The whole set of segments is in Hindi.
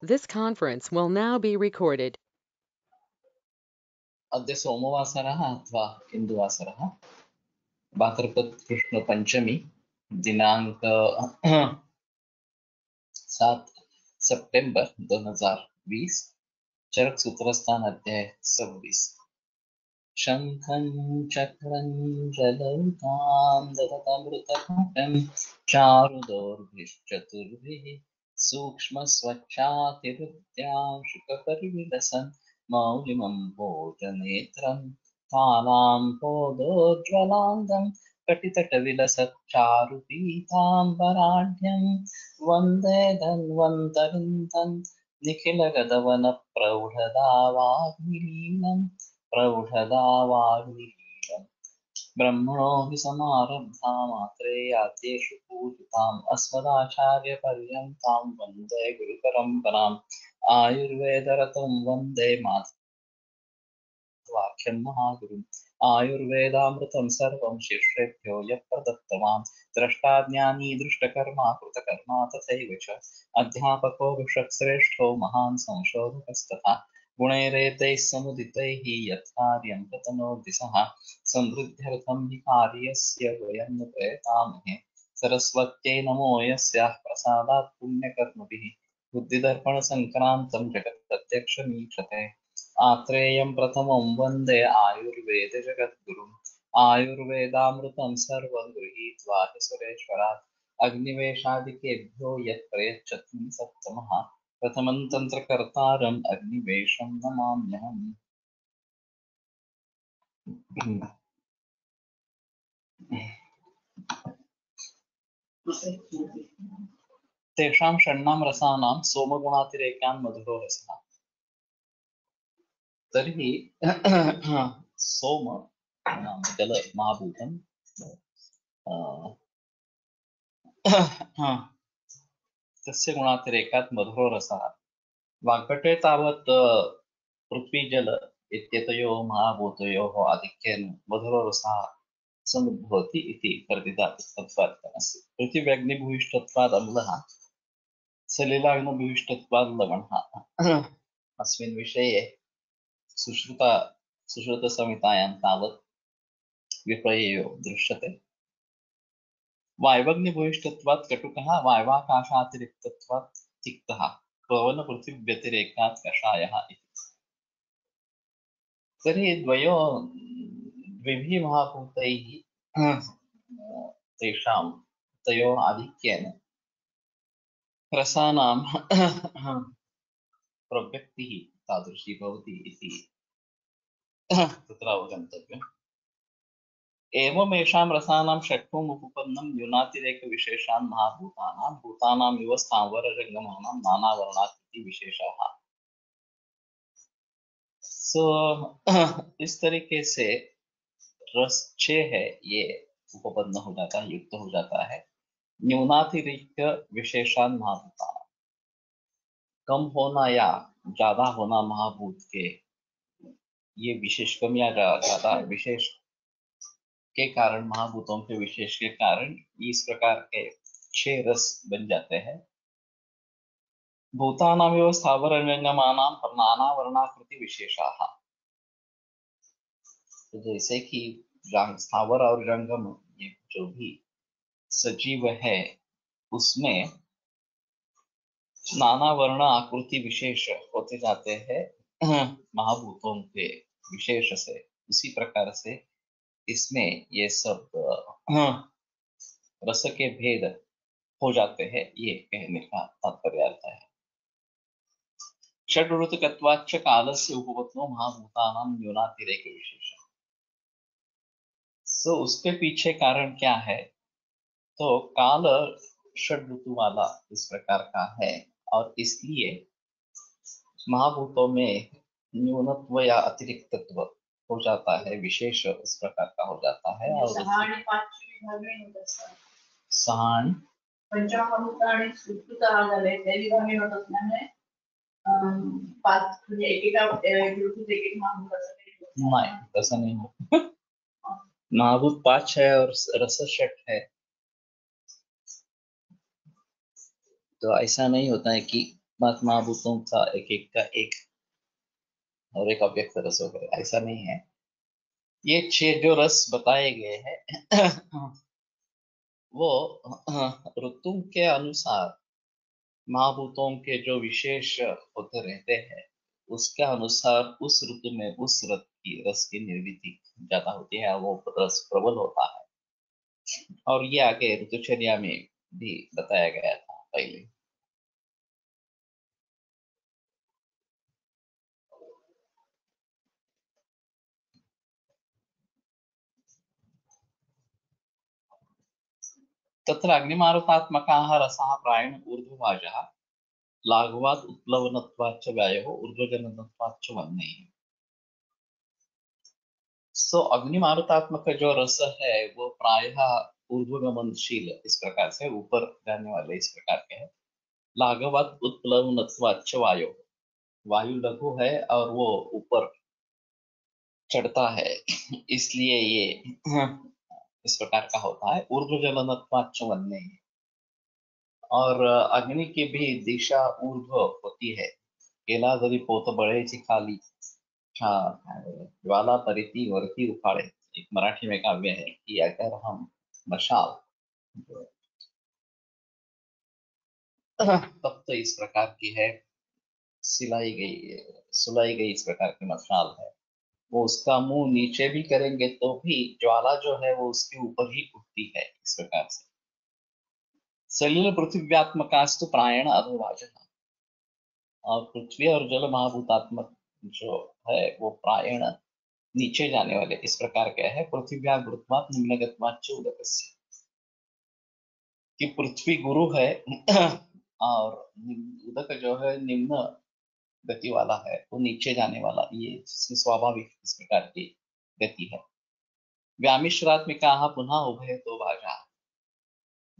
This conference will now be recorded. अद्य सोमवासरः अथवा इन्दुवासरः भाद्रपद कृष्ण पंचमी दिनांक 7 सितंबर 2020 चरक सूत्रस्थान अध्याय 26 शंखं चक्रं जलौकां ददतमृतकटं चारुदोर्भिश्चतुर्भिः सूक्ष्मस्वच्छातिहृद्यां शुकपरिविलसन् मौलिमं भोजनेत्रं कालाम्भोदोज्ज्वलाङ्गं कटितटविलसच्चारुपीताम्बराढ्यं वन्दे धन्वन्तरिन्दं निखिलगतवनप्रौढदावाग्निलीनं प्रौढदावाग्निलीलम् ब्रह्मणो हि समारब्धामात्रेयाद्येषु पूजिताम् अस्मदाचार्यपर्यन्तां वन्दे गुरुपरम्पराम् आयुर्वेदरतं वन्दे मातृवाक्यं महागुरुम् आयुर्वेदामृतं सर्वं शिष्येभ्यो यः प्रदत्तवान् द्रष्टाज्ञानी दृष्टकर्मा कृतकर्मा तथैव च अध्यापको ऋषश्रेष्ठो महान् संशोधकस्तथा गुणैरेतैः समुदितैः यत्कार्यं प्रतनोति सः समृद्ध्यर्थं हि कार्यस्य वयं न प्रयतामहे सरस्वत्यै नमो यस्याः प्रसादात् पुण्यकर्मभिः बुद्धिदर्पणसङ्क्रान्तं जगत्प्रत्यक्षमीक्षते आत्रेयं प्रथमं वन्दे आयुर्वेदजगद्गुरुम् आयुर्वेदामृतं सर्वं गृहीत्वा हि सुरेश्वरात् अग्निवेशादिकेभ्यो यत् प्रयच्छति सप्तमः प्रथमं तन्त्रकर्तारम् अग्निवेशं नमाम्यहम्। तेषां षण्णां रसानां सोमगुणातिरेकान् मधुरो रसः। तर्हि सोम नाम जल महाभूतं तस्य गुणातिरेकात् मधुरो रसः। वाक्पटे तावत् पृथ्वी जल इत्येतयोः महाभूतयोः आधिक्येन मधुरो रसः समुद्भवति इति प्रतिपादितमस्ति। पृथिव्यग्निभूयिष्ठत्वात् अम्लः सलिलाग्निभूयिष्ठत्वात् लवणः अस्मिन् विषये सुश्रुतसंहितायां तावत् विपर्ययो दृश्यते। वायवग्निभूयिष्ठत्वात् कटुकः वायवाकाशातिरिक्तत्वात् तिक्तः पवनपृथिव्यतिरेकात् कषायः इति। तर्हि द्विभिः महाभूतैः तयोः आधिक्येन रसानां प्रव्यक्तिः तादृशी भवति इति तत्र अवगन्तव्यम्। एवमेषां रसानां षट्कम् उपपन्नं न्यूनातिरेकविशेषान् महाभूतानां भूतानाम् इव स्थावरजङ्गमानां नानावर्णात् इति विशेषाः। इस तरीके से रस 6 है, ये उपपन्न हो जाता है, युक्त हो जाता है न्यूनातिरिक्त विशेषान महाभूता। कम होना या ज्यादा होना महाभूत के ये विशेष कम या ज्यादा विशेष के कारण, महाभूतों के विशेष के कारण इस प्रकार के 6 रस बन जाते हैं। भूतानामेव स्थावरजंगमानां नानावर्णाकृति विशेषाः। तो जैसे कि स्थावर और जंगम ये जो भी सजीव है उसमें नाना वर्ण आकृति विशेष होते जाते हैं महाभूतों के विशेष से। उसी प्रकार से इसमें ये सब रस के भेद हो जाते हैं, ये कहने का तात्पर्य आता है। षड्ऋतुकत्वाच्च कालस्य उपपत्तो महाभूतानां न्यूनातिरेक विशेष। सो उसके पीछे कारण क्या है? तो काल षड ऋतु वाला इस प्रकार का है और इसलिए महाभूतों में न्यूनत्व या अतिरिक्तत्व हो जाता है, विशेष इस प्रकार का हो जाता है। और सहान पंचमहाभूतानि सुकृतागले ते विभागे होतात ना, 5 म्हणजे एकेका ऋतूत एक महाभूत असते नहीं, ऐसा नहीं हो। महाभूत 5 है और रस 6 है, तो ऐसा नहीं होता है कि महाभूतों का एक का एक और एक अव्यक्त रस वगैरह, ऐसा नहीं है। ये 6 जो रस बताए गए हैं वो ऋतु के अनुसार महाभूतों के जो विशेष होते रहते हैं उसके अनुसार उस ऋतु में उस रस की निर्मिति ज्यादा होती है, वो रस प्रबल होता है। और ये आगे ऋतुचर्या में भी बताया गया था पहले। तत्र अग्निमारुतात्मकाः रसाः प्रायेण ऊर्ध्वभाजः लाघवात् उत्प्लवनत्वाच्च व्यायोः ऊर्ध्वजननत्वाच्च वह्नेः। सो अग्निमारुतात्मक जो रस है वो प्रायः ऊर्ध्वगमनशील, इस प्रकार से ऊपर जाने वाले इस प्रकार के है। लाघवात् उत्प्लवनत्वाच्च वायो, वायु लघु है और वो ऊपर चढ़ता है इसलिए ये इस प्रकार का होता है। ऊर्ध्वजननत्वाच्च वह्नेः, और अग्नि की भी दिशा ऊर्ध्व होती है। केला जरी पोत बळेची खाली, हाँ, ज्वाला परिती वरती उखाड़े, एक मराठी में काव्य है कि अगर हम मशाल तब तो इस प्रकार की है, सुलाई गई इस प्रकार की मशाल है, वो उसका मुंह नीचे भी करेंगे तो भी ज्वाला जो है वो उसके ऊपर ही उठती है इस प्रकार से। सलिल पृथ्व्यात्मकास्तु प्रायण अधोभाजन, और पृथ्वी और जल महाभूतात्मक जो है वो प्रायण नीचे जाने वाले इस प्रकार के है। पृथ्व्या गुरुत्वात् निम्नगत्वाच्च उदकस्य, कि पृथ्वी गुरु है और उदक जो है निम्न गति वाला है, वो नीचे जाने वाला, ये इसकी स्वाभाविक इस प्रकार की गति है। व्यामिश्रात्मिका पुनः उभय तो भाषा,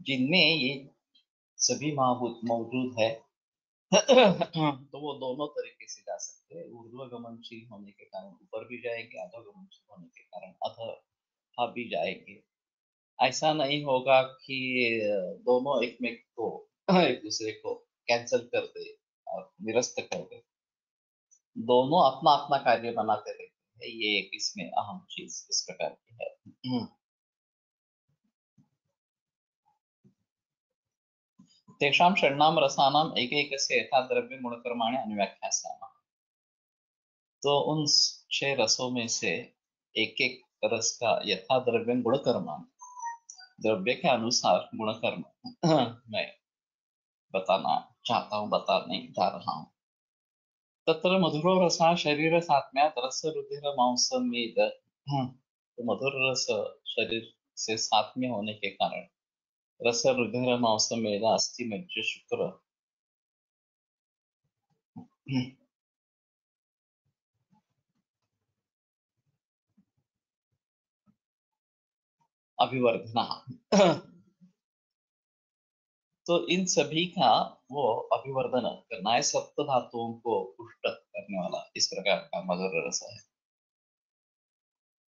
जिनमें ये सभी महाभूत मौजूद है तो वो दोनों तरीके से जा सकते हैं। ऊर्ध्वगमनशील होने के कारण ऊपर भी जाएंगे, अधोगमनशील होने के कारण अधः भी जाएंगे। ऐसा नहीं होगा कि दोनों एक दूसरे को कैंसल कर दे और निरस्त कर दे। दोनों अपना अपना कार्य बनाते रहते हैं, ये एक इसमें अहम चीज इस प्रकार की है। तेषां षण्णां रसानाम् एकैकस्य यथा द्रव्य गुणकर्माणि अनुव्याख्यास्यामः। तो उन 6 रसों में से एक एक रस का यथा द्रव्य गुणकर्म, द्रव्य के अनुसार गुणकर्म मैं बताना चाहता हूँ, बताने जा रहा हूँ। तत्र मधुरो रसा शरीर सात्म्यात् रस रुधिर मांस मेद, तो मधुर रस शरीर से सात्म्य होने के कारण रस रुधिर मांस मेद अस्थि मज्ज शुक्र अभिवर्धना तो इन सभी का वो अभिवर्धन करना है, सप्त धातुओं को पुष्ट करने वाला इस प्रकार का मधुर रस है।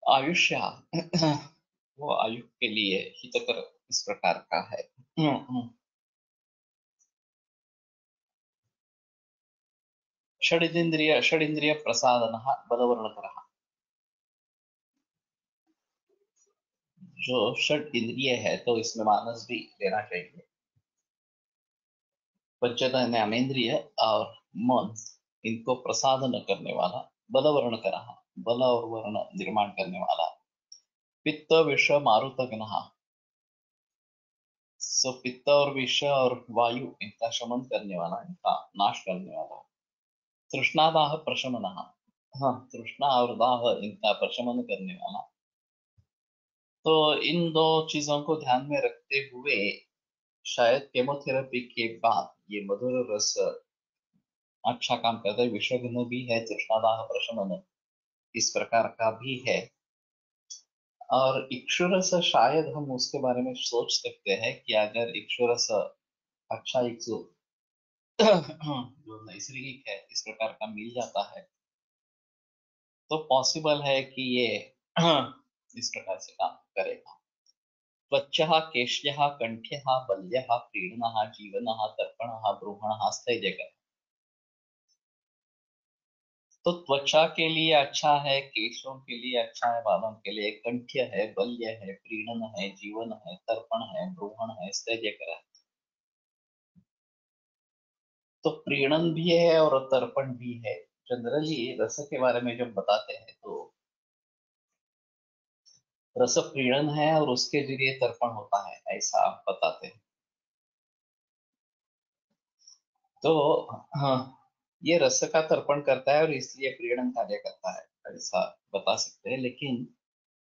आयुष्य वो आयु के लिए हितकर इस प्रकार का है। षडिंद्रिय प्रसादनः बलवर्णकरः, जो षड इंद्रिय है तो इसमें मानस भी लेना चाहिए। पंचज्ञानेन्द्रिय और मन, इनको प्रसादन करने वाला, बलवर्ण करा, बल और वर्ण निर्माण करने वाला। पित्त विष मारुतग्नः, सो पित्त और विष और वायु इनका शमन करने वाला, इनका नाश करने वाला। तृष्णादाह प्रशमनः, हाँ, तृष्णा और दाह इनका प्रशमन करने वाला। तो इन दो चीजों को ध्यान में रखते हुए शायद केमोथेरेपी के बाद ये मधुर रस अच्छा काम करता है। विषघ्न भी है, तृष्णादाह प्रशमन इस प्रकार का भी है। और इक्षुरस शायद हम उसके बारे में सोच सकते हैं कि अगर इक्षुरस अच्छा इक्षु जो नैसर्गिक है इस प्रकार का मिल जाता है तो पॉसिबल है कि ये इस प्रकार से काम करेगा। त्वचः केश्यः कंठ्यः बल्यः प्रीणनः जीवनः तर्पणः ब्रूहणः स्थैर्यकः, तो त्वचा के लिए अच्छा है, केशों के लिए अच्छा है, बालों के लिए कंठ्य है, बल्य है, प्रीणन है, जीवन है, तर्पण है, ब्रूहण है, स्थैर्यकर है। तो प्रीणन भी है और तर्पण भी है। जनरली रस के बारे में जब बताते हैं तो रस प्रीणन है और उसके जरिए तर्पण होता है, ऐसा आप बताते हैं। तो हाँ, ये रस का तर्पण करता है और इसलिए प्रीणन कार्य करता है, ऐसा बता सकते हैं। लेकिन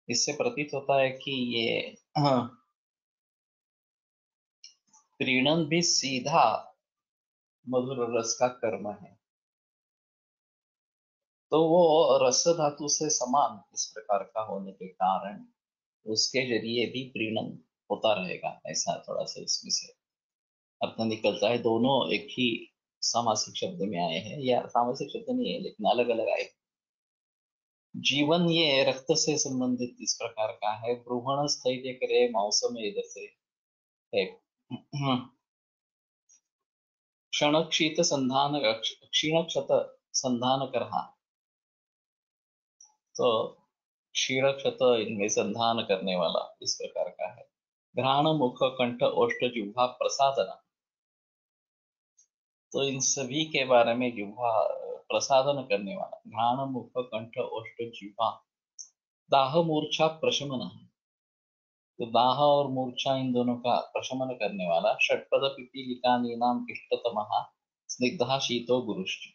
इससे प्रतीत होता है कि ये हाँ, प्रीणन भी सीधा मधुर रस का कर्म है। तो वो रस धातु से समान इस प्रकार का होने के कारण उसके जरिए भी प्रीणन होता रहेगा, ऐसा थोड़ा सा इसमें से अर्थ निकलता है। दोनों एक ही सामासिक शब्द में आए हैं, या सामासिक शब्द नहीं है लेकिन अलग अलग आए। जीवन ये रक्त से संबंधित इस प्रकार का है। ब्रूहण स्थैर्य करे मौसम इधर से है। क्षण क्षीत संधान, क्षीण क्षत संधान करहा। तो क्षीण क्षत इनमें संधान करने वाला इस प्रकार का है। घ्राण मुख कंठ ओष्ठ जिह्वा प्रसादन। तो इन सभी के बारे में जिह्वा प्रसादन करने वाला, घ्राण मुख कंठ ओष्ठ जिह्वा। दाह मूर्छा प्रशमन। तो दाह और मूर्छा इन दोनों का प्रशमन करने वाला। षटपद पिपीलिका नीनाम इष्टतमः स्निग्धः शीतो गुरुश्च।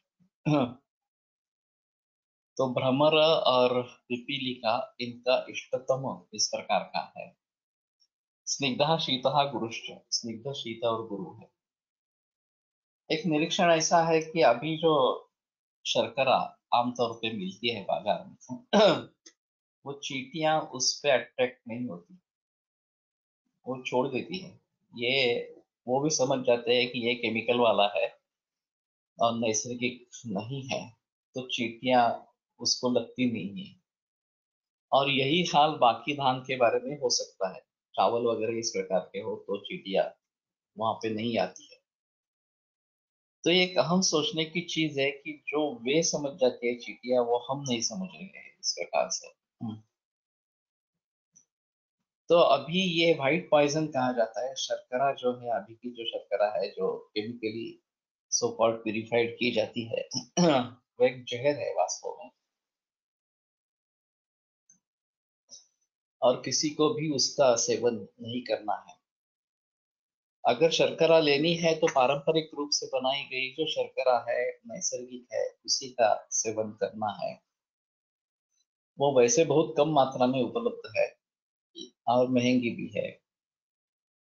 तो भ्रमर और पिपीलिका इनका इष्टतम इस प्रकार का है। स्निग्धः शीतः गुरुश्च, स्निग्ध शीत और गुरु है। एक निरीक्षण ऐसा है कि अभी जो शर्करा आमतौर पे मिलती है बाजार में वो चींटियां उस पे अट्रैक्ट नहीं होती, वो छोड़ देती है। ये वो भी समझ जाते हैं कि ये केमिकल वाला है और नैसर्गिक नहीं है, तो चींटियां उसको लगती नहीं है। और यही हाल बाकी धान के बारे में हो सकता है। चावल वगैरह इस प्रकार के हो तो चींटियां वहां पे नहीं आती है। तो ये एक अहम सोचने की चीज है कि जो वे समझ जाती है चींटियां, वो हम नहीं समझ रहे हैं इस प्रकार से। तो अभी ये व्हाइट पॉइजन कहा जाता है। शर्करा जो है, अभी की जो शर्करा है जो केमिकली सो कॉल्ड प्यूरिफाइड की जाती है वो एक जहर है वास्तव में, और किसी को भी उसका सेवन नहीं करना है। अगर शर्करा लेनी है तो पारंपरिक रूप से बनाई गई जो शर्करा है, नैसर्गिक है, उसी का सेवन करना है। वो वैसे बहुत कम मात्रा में उपलब्ध है और महंगी भी है,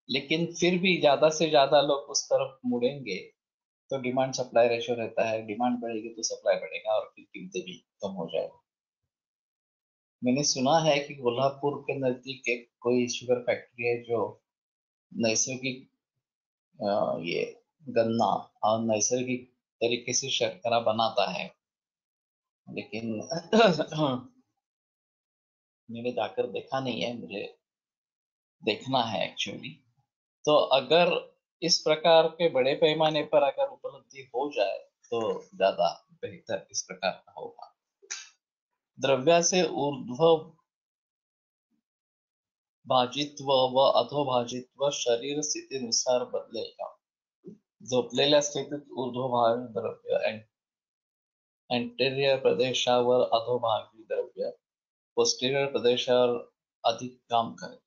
लेकिन फिर भी ज्यादा से ज्यादा लोग उस तरफ मुड़ेंगे तो डिमांड सप्लाई रेशो रहता है। डिमांड बढ़ेगी तो सप्लाई बढ़ेगा और फिर कीमतें भी कम हो जाएगी। मैंने सुना है कि कोल्हापुर के नजदीक एक कोई शुगर फैक्ट्री है जो नैसर्गिक ये गन्ना और नैसर्गिक तरीके से शर्करा बनाता है, लेकिन मैंने जाकर देखा नहीं है, मुझे देखना है एक्चुअली। तो अगर इस प्रकार के बड़े पैमाने पर अगर उपलब्धि हो जाए तो ज्यादा बेहतर इस प्रकार का होगा। द्रव्य से ऊर्ध्व भाजित्व व अधोभाजित्व शरीर स्थितीनुसार बदलेगा। झोपलेल्या स्थितीत ऊर्ध्वभागी द्रव्य एंटेरियर प्रदेशावर अधोभागी द्रव्य पोस्टीरियर प्रदेशावर अधिक काम करे।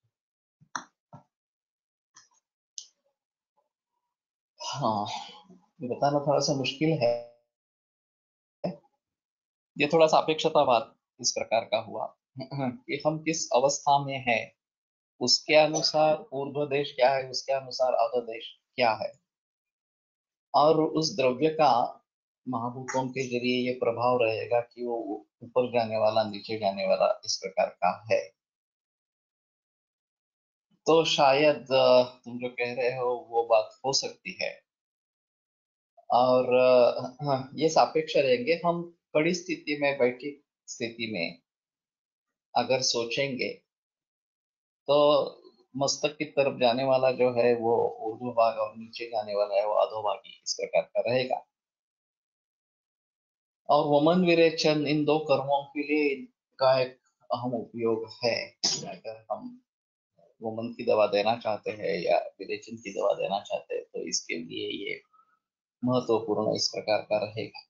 हाँ, ये बताना थोड़ा सा मुश्किल है। ये थोड़ा सा अपेक्षतावाद इस प्रकार का हुआ कि हम किस अवस्था में है उसके अनुसार ऊर्ध्व देश क्या है, उसके अनुसार अधो देश क्या है, और उस द्रव्य का महाभूतों के जरिए ये प्रभाव रहेगा कि वो ऊपर जाने वाला नीचे जाने वाला इस प्रकार का है। तो शायद तुम जो कह रहे हो वो बात हो सकती है। और हाँ, ये सापेक्ष रहेंगे। हम कड़ी स्थिति में, बैठी स्थिति में अगर सोचेंगे तो मस्तक की तरफ जाने वाला जो है वो ऊर्ध्व भाग और नीचे जाने वाला है वो अधोभागी इस प्रकार का रहेगा। और वमन विरेचन इन दो कर्मों के लिए इनका एक अहम उपयोग है। अगर हम वमन की दवा देना चाहते हैं या विरेचन की दवा देना चाहते हैं तो इसके लिए ये महत्वपूर्ण इस प्रकार का रहेगा।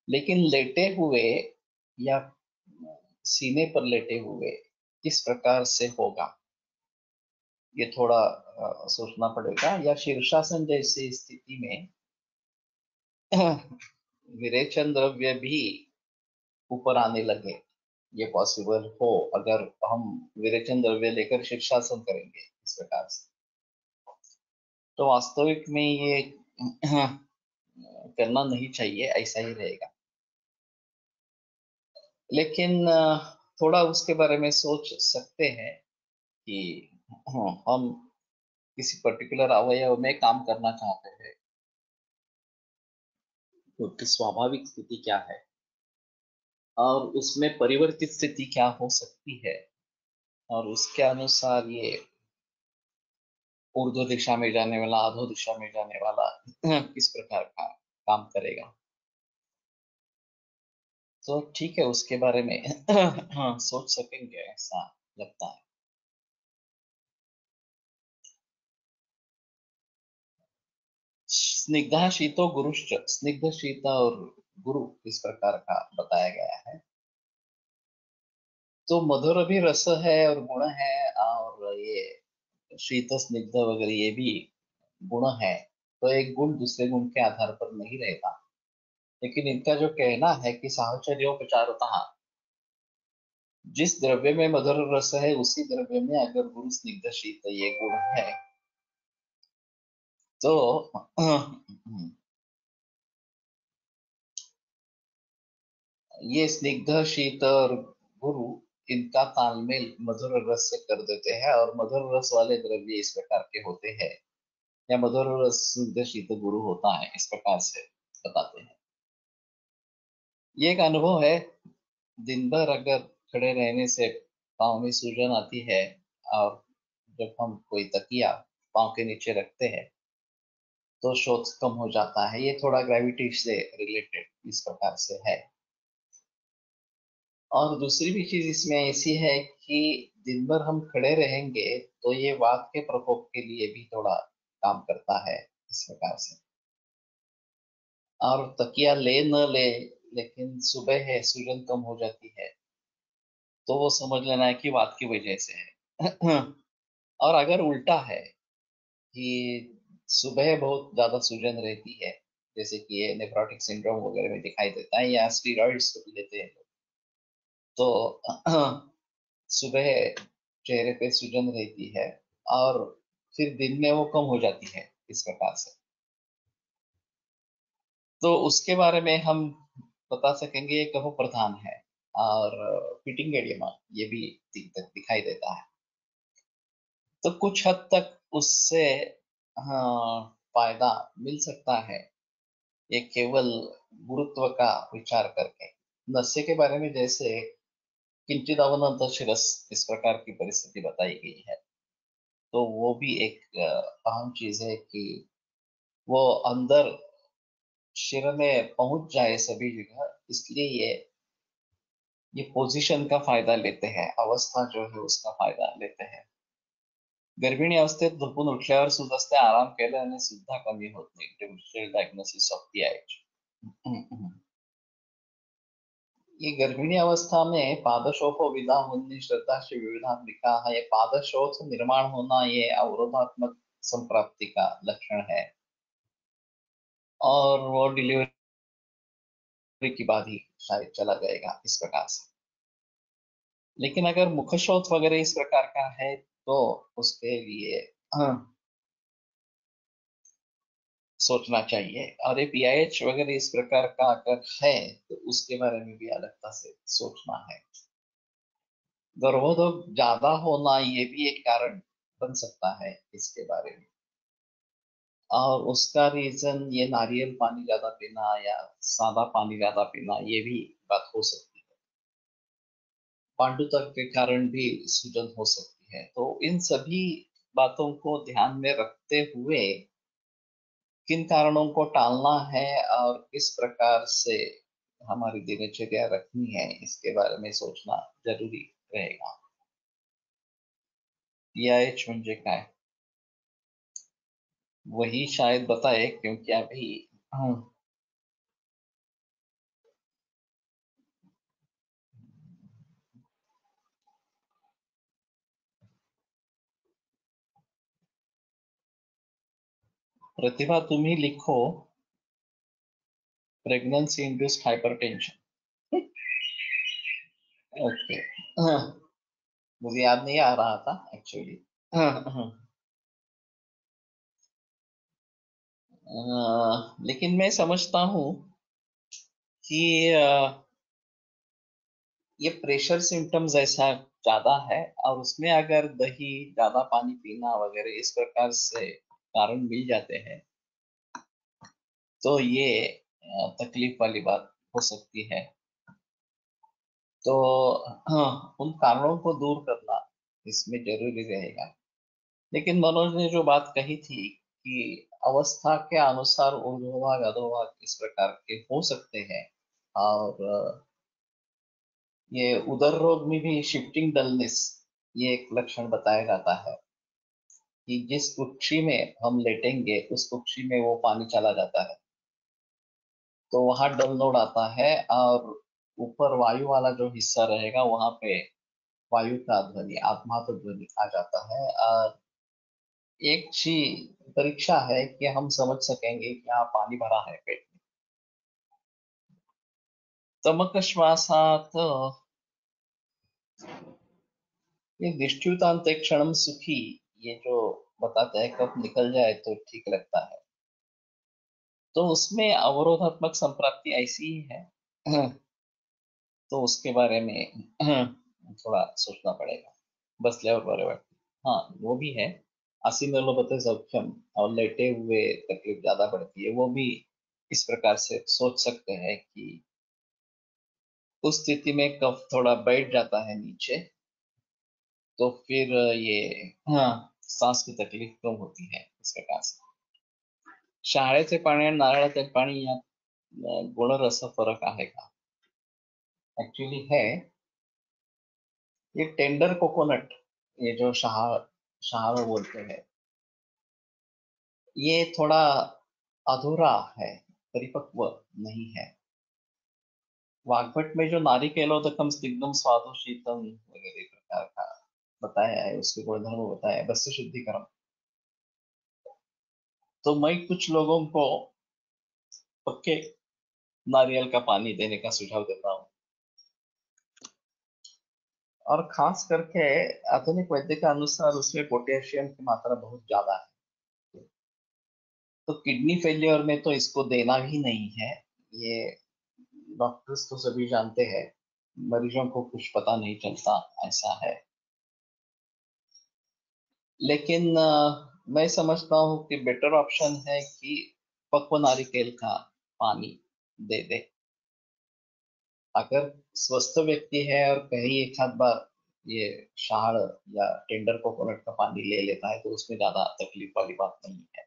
लेकिन लेटे हुए या सीने पर लेटे हुए किस प्रकार से होगा ये थोड़ा सोचना पड़ेगा। या शीर्षासन जैसी स्थिति में विरेचन द्रव्य भी ऊपर आने लगे, ये पॉसिबल हो अगर हम विरेचन द्रव्य लेकर शीर्षासन करेंगे इस प्रकार से, तो वास्तविक में ये करना नहीं चाहिए, ऐसा ही रहेगा। लेकिन थोड़ा उसके बारे में सोच सकते हैं कि हम किसी पर्टिकुलर अवयव में काम करना चाहते हैं तो उसकी स्वाभाविक स्थिति क्या है और उसमें परिवर्तित स्थिति क्या हो सकती है, और उसके अनुसार ये ऊर्ध्व दिशा में जाने वाला अधो दिशा में जाने वाला किस प्रकार का काम करेगा। तो ठीक है, उसके बारे में हाँ, सोच सकेंगे ऐसा लगता है। स्निग्धा शीतो गुरुश्च, स्निग्ध शीत और गुरु इस प्रकार का बताया गया है। तो मधुर भी रस है और गुण है, और ये शीत स्निग्ध वगैरह ये भी गुण है। तो एक गुण दूसरे गुण के आधार पर नहीं रहता, लेकिन इनका जो कहना है कि साहचर्योपचारतः, जिस द्रव्य में मधुर रस है उसी द्रव्य में अगर गुरु स्निग्ध शीत ये गुण है तो ये स्निग्ध शीत और गुरु इनका तालमेल मधुर रस से कर देते हैं, और मधुर रस वाले द्रव्य इस प्रकार के होते हैं, या मधुर रस स्निग्ध शीत गुरु होता है, इस प्रकार से बताते हैं। ये एक अनुभव है। दिन भर अगर खड़े रहने से पाँव में सूजन आती है, और जब हम कोई तकिया पाँव के नीचे रखते हैं तो शोथ कम हो जाता है। ये थोड़ा ग्रेविटी से रिलेटेड इस प्रकार से है। और दूसरी भी चीज इसमें ऐसी है कि दिन भर हम खड़े रहेंगे तो ये वात के प्रकोप के लिए भी थोड़ा काम करता है इस प्रकार से। और तकिया ले न ले, लेकिन सुबह है सूजन कम हो जाती है तो वो समझ लेना है कि वात की वजह से है। और अगर उल्टा है कि सुबह बहुत ज्यादा सूजन रहती है, जैसे कि ये नेफ्रोटिक सिंड्रोम वगैरह में दिखाई देता है, या स्टीरॉइड्स लेते हैं तो सुबह चेहरे पे सूजन रहती है और फिर दिन में वो कम हो जाती है इस प्रकार से। तो उसके बारे में हम बता सकेंगे ये कफ प्रधान है, और फिटिंग एडियमा ये भी दिखाई देता है। तो कुछ हद तक उससे हाँ फायदा मिल सकता है, ये केवल गुरुत्व का विचार करके। नस्य के बारे में जैसे किंचित अवनत शिरस इस प्रकार की परिस्थिति बताई गई है, तो वो भी एक अहम चीज है कि वो अंदर शिर में पहुंच जाए सभी जगह, इसलिए ये पोजीशन का फायदा लेते हैं, अवस्था जो है उसका फायदा लेते हैं। गर्भिणी अवस्थेत झोपून उठल्यावर सूज असते, आराम केल्याने सुद्धा कमी होत नाही, differential diagnosis of the age. ये गर्भिणी अवस्था में पादशोथ विदा होने श्रद्धा से विविधान लिखा है। ये पादशोथ निर्माण होना ये अवरोधात्मक संप्राप्ति का लक्षण है, और वो डिलीवरी के बाद ही शायद चला जाएगा इस प्रकार से। लेकिन अगर मुखशोथ वगैरह इस प्रकार का है तो उसके लिए सोचना चाहिए। और ये पीआईएच वगैरह इस प्रकार का अगर है तो उसके बारे में भी अलगता से सोचना है। गर्भोदक ज्यादा होना ये भी एक कारण बन सकता है इसके बारे में, और उसका रीजन ये नारियल पानी ज्यादा पीना या सादा पानी ज्यादा पीना ये भी बात हो सकती है। पांडुतक के कारण भी सूजन हो सकती है। तो इन सभी बातों को ध्यान में रखते हुए किन कारणों को टालना है और किस प्रकार से हमारी दिनचर्या रखनी है, इसके बारे में सोचना जरूरी रहेगा. पीआईएच म्हणजे काय वही शायद बताए, क्योंकि अभी प्रतिभा तुम्ही लिखो प्रेगनेंसी इंड्यूस्ड हाइपरटेंशन. ओके. मुझे याद नहीं आ रहा था एक्चुअली. लेकिन मैं समझता हूँ कि ये प्रेशर सिम्टम्स ऐसा ज्यादा है, और उसमें अगर दही, ज्यादा पानी पीना वगैरह इस प्रकार से कारण मिल जाते हैं, तो ये तकलीफ वाली बात हो सकती है. तो उन कारणों को दूर करना इसमें जरूरी रहेगा. लेकिन मनोज ने जो बात कही थी कि अवस्था के अनुसार ऊर्ध्वभाग अधोभाग इस प्रकार के हो सकते हैं, और ये उदर रोग में भी शिफ्टिंग डलनेस ये एक लक्षण बताया जाता है कि जिस कुक्षी में हम लेटेंगे उस कुक्षी में वो पानी चला जाता है, तो वहां डल नोड आता है, और ऊपर वायु वाला जो हिस्सा रहेगा वहां पे वायु का ध्वनि, आत्मात ध्वनि आ जाता है. और एक सी परीक्षा है कि हम समझ सकेंगे कि यहाँ पानी भरा है पेट में. तमक श्वासात ये दिष्टुतांत क्षणम सुखी, ये जो बताते हैं कब निकल जाए तो ठीक लगता है, तो उसमें अवरोधात्मक संप्राप्ति ऐसी ही है. तो उसके बारे में थोड़ा सोचना पड़ेगा. बसल्यावर बरे वाटते. हाँ वो भी है. आसीनोलपते सौख्यम, और लेटे हुए तकलीफ ज्यादा बढ़ती है, वो भी इस प्रकार से सोच सकते हैं कि उस स्थिति में कफ थोड़ा बैठ जाता है नीचे, तो फिर ये हाँ सांस की तकलीफ कम होती है इस प्रकार से. शहाळेचे पाणी आणि नारळाचे पाणी यात गुणरस फरक आहे का? एक्चुअली है. ये टेंडर कोकोनट, ये जो शहाळ बोलते हैं, ये थोड़ा अधूरा है, परिपक्व नहीं है. वाग्भट में जो नारिकेलोदकम स्निग्धम स्वादु शीतम वगैरह प्रकार का बताया है, उसके गुणधर्म बताया है, बस शुद्धिकरम. तो मैं कुछ लोगों को पक्के नारियल का पानी देने का सुझाव देता हूँ, और खास करके आधुनिक वैद्य के अनुसार उसमें पोटेशियम की मात्रा बहुत ज्यादा है, तो किडनी फेलियर में तो इसको देना ही नहीं है. ये डॉक्टर्स तो सभी जानते हैं, मरीजों को कुछ पता नहीं चलता, ऐसा है. लेकिन मैं समझता हूँ कि बेटर ऑप्शन है कि पक्व नारिकेल का पानी दे दे. अगर स्वस्थ व्यक्ति है और कहीं एक आध बार ये शहाड़ या टेंडर कोकोनट का पानी ले लेता है, तो उसमें ज्यादा तकलीफ वाली बात नहीं है.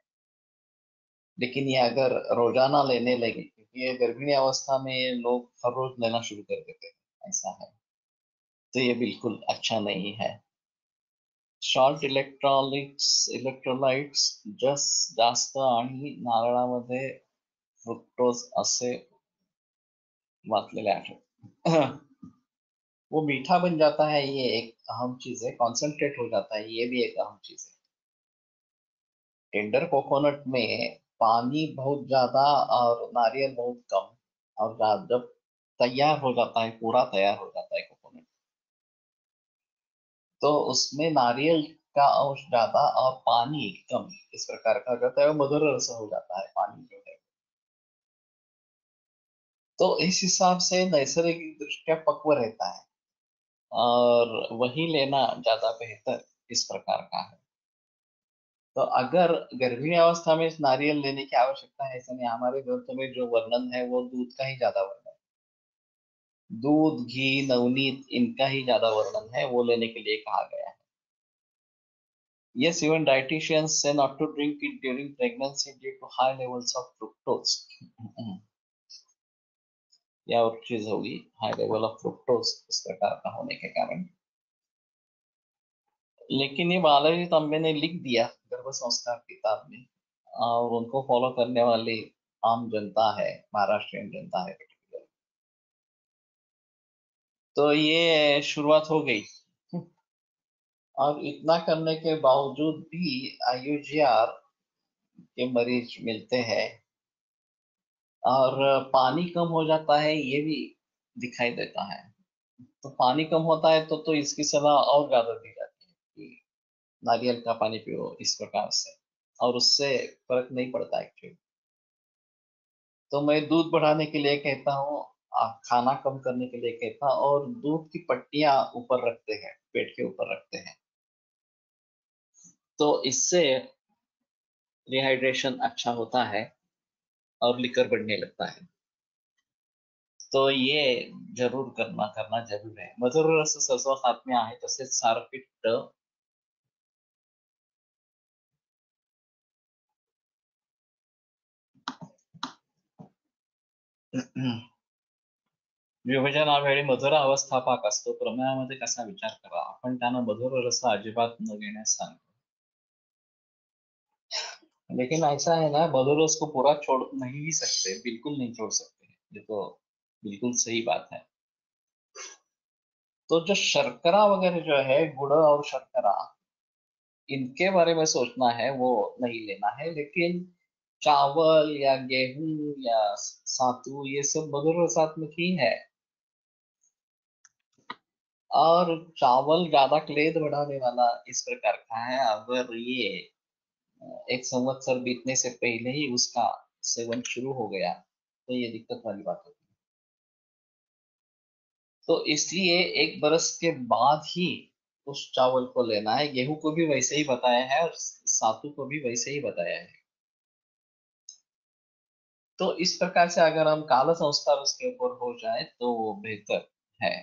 लेकिन ये अगर रोजाना लेने लगे, क्योंकि ये गर्भिणी अवस्था में ये लोग हर रोज लेना शुरू कर देते हैं, ऐसा है, तो ये बिल्कुल अच्छा नहीं है. सॉल्ट इलेक्ट्रोलाइट्स जास्त आणि नारळामध्ये फ्रुक्टोज असे वाचलेले आहे. वो मीठा बन जाता है, ये एक अहम चीज है. कॉन्सेंट्रेट हो जाता है, ये भी एक अहम चीज है. टेंडर कोकोनट में पानी बहुत ज्यादा और नारियल बहुत कम, और जब तैयार हो जाता है, पूरा तैयार हो जाता है कोकोनट, तो उसमें नारियल का अंश ज्यादा और पानी कम इस प्रकार का रहता है, मधुर रस हो जाता है पानी जो है. तो इस हिसाब से नैसर्गिक दृष्टिया पक्व रहता है, और वही लेना ज्यादा बेहतर इस प्रकार का है. तो अगर गर्भिणी अवस्था में इस नारियल लेने की आवश्यकता है, ऐसा नहीं. हमारे ग्रंथों में जो वर्णन है वो दूध का ही ज्यादा वर्णन है. दूध, घी, नवनीत इनका ही ज्यादा वर्णन है, वो लेने के लिए कहा गया है. Yes, even dietitians say not to drink it during pregnancy due to high levels of fructose. या और चीज होगी, हाई लेवल ऑफ फ्रुक्टोज इस प्रकार का होने के कारण। लेकिन ये बालाजी तांबे ने लिख दिया गर्भ संस्कार किताब में, और उनको फॉलो करने वाली आम जनता है, महाराष्ट्रियन जनता है particular। तो ये शुरुआत हो गई। और इतना करने के बावजूद भी IUGR के मरीज मिलते हैं, और पानी कम हो जाता है ये भी दिखाई देता है। तो पानी कम होता है तो इसकी सलाह और ज्यादा दी जाती है कि नारियल का पानी पियो इस प्रकार से, और उससे फर्क नहीं पड़ता एक्चुअली। तो मैं दूध बढ़ाने के लिए कहता हूँ, खाना कम करने के लिए कहता हूँ, और दूध की पट्टियां ऊपर रखते हैं, पेट के ऊपर रखते हैं, तो इससे रिहाइड्रेशन अच्छा होता है और लिकर बढ़ने लगता है। तो ये जरूर करना जरूर है। मधुर रस सर्वात आत्म्य आहे, तसेच सारपीठ विभजनावेळी मधुर अवस्थापाक असतो, प्रमेयामध्ये कसा विचार करा, आपण त्यांना मधुर रस अजिबात न घेण्यास सांगतो। लेकिन ऐसा है ना, मधुर रस को पूरा छोड़ नहीं भी सकते, बिल्कुल नहीं छोड़ सकते, ये तो बिल्कुल सही बात है। तो जो शर्करा वगैरह जो है, गुड़ और शर्करा, इनके बारे में सोचना है वो नहीं लेना है। लेकिन चावल या गेहूं या सातू, ये सब मधुर रसात्मक ही है। और चावल ज्यादा क्लेद बढ़ाने वाला इस प्रकार का है। अगर ये एक संवत्सर बीतने से पहले ही उसका सेवन शुरू हो गया तो ये दिक्कत वाली बात होती है। तो इसलिए 1 बरस के बाद ही उस चावल को लेना है। गेहूं को भी वैसे ही बताया है और सातू को भी वैसे ही बताया है। तो इस प्रकार से अगर हम काल संस्कार उसके ऊपर हो जाए तो वो बेहतर है।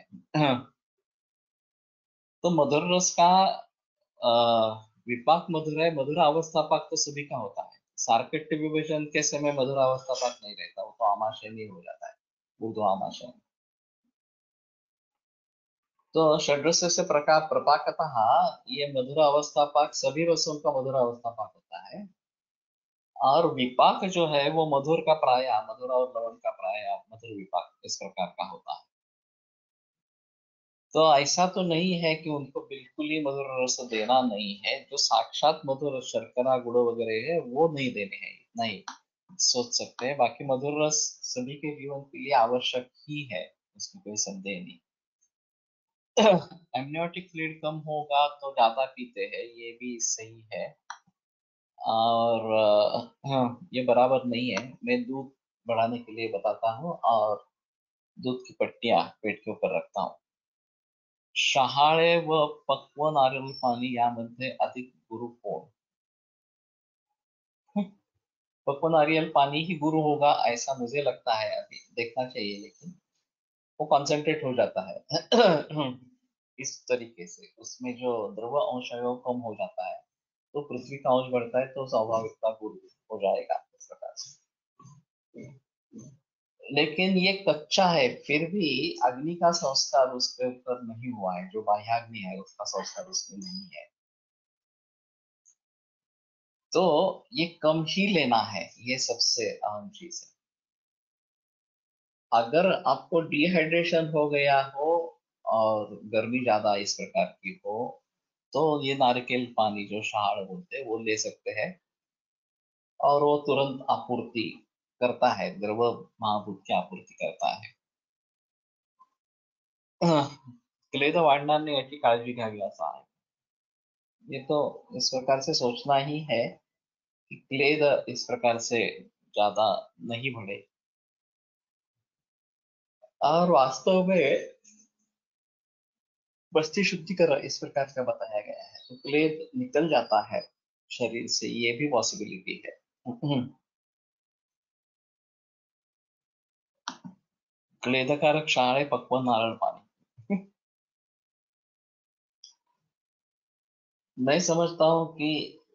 तो मधुर रस का विपाक मधुर है, मधुर अवस्थापाक तो सभी का होता है। सार्कट्य विभजन के समय मधुर अवस्थापाक नहीं रहता, वो तो आमाशय नहीं हो जाता है, ऊर्ध्व आमाशय। तो षड्रस से प्रकार प्रपाकतः ये मधुर अवस्थापाक सभी रसों का मधुर अवस्थापाक होता है। और विपाक जो है वो मधुर का प्राय, मधुर और लवण का प्राय मधुर विपाक इस प्रकार का होता है। तो ऐसा तो नहीं है कि उनको बिल्कुल ही मधुर रस देना नहीं है। जो साक्षात मधुर शर्करा गुड़ वगैरह है वो नहीं देने हैं, नहीं सोच सकते हैं। बाकी मधुर रस सभी के जीवन के लिए आवश्यक ही है, उसमें कोई संदेह नहीं। एमनियोटिक फ्लूइड कम होगा तो ज्यादा पीते हैं, ये भी सही है। और हाँ, ये बराबर नहीं है। मैं दूध बढ़ाने के लिए बताता हूँ और दूध की पट्टियां पेट के ऊपर रखता हूँ। शहाळे व पक्व नारळ पाणी यामध्ये अधिक गुरु कोण? पक्व नारियल पानी ही गुरु होगा ऐसा मुझे लगता है, अभी देखना चाहिए, लेकिन वो कॉन्सेंट्रेट हो जाता है। इस तरीके से उसमें जो द्रव अंश है वो कम हो जाता है, तो पृथ्वी का अंश बढ़ता है तो स्वाभाविकता गुरु हो जाएगा इस प्रकार से। लेकिन ये कच्चा है, फिर भी अग्नि का संस्कार उसके ऊपर नहीं हुआ है। जो बाह्याग्नि है उसका संस्कार उसमें नहीं है, तो ये कम ही लेना है, ये सबसे अहम चीज है। अगर आपको डिहाइड्रेशन हो गया हो और गर्मी ज्यादा इस प्रकार की हो, तो ये नारिकेल पानी जो शहाड़ बोलते हैं वो ले सकते हैं, और वो तुरंत आपूर्ति करता है, द्रव महाभूत की आपूर्ति करता है। क्लेद वाढणार नाही याची काळजी घ्यावी असं आहे। ये तो इस प्रकार से सोचना ही है कि क्लेद इस प्रकार से ज्यादा नहीं बढ़े। और वास्तव में बस्ती शुद्धिकरण इस प्रकार का बताया गया है, तो क्लेद निकल जाता है शरीर से, ये भी पॉसिबिलिटी है। क्लेदकारक क्षार पक्व नारळ पानी। मैं समझता हूँ कि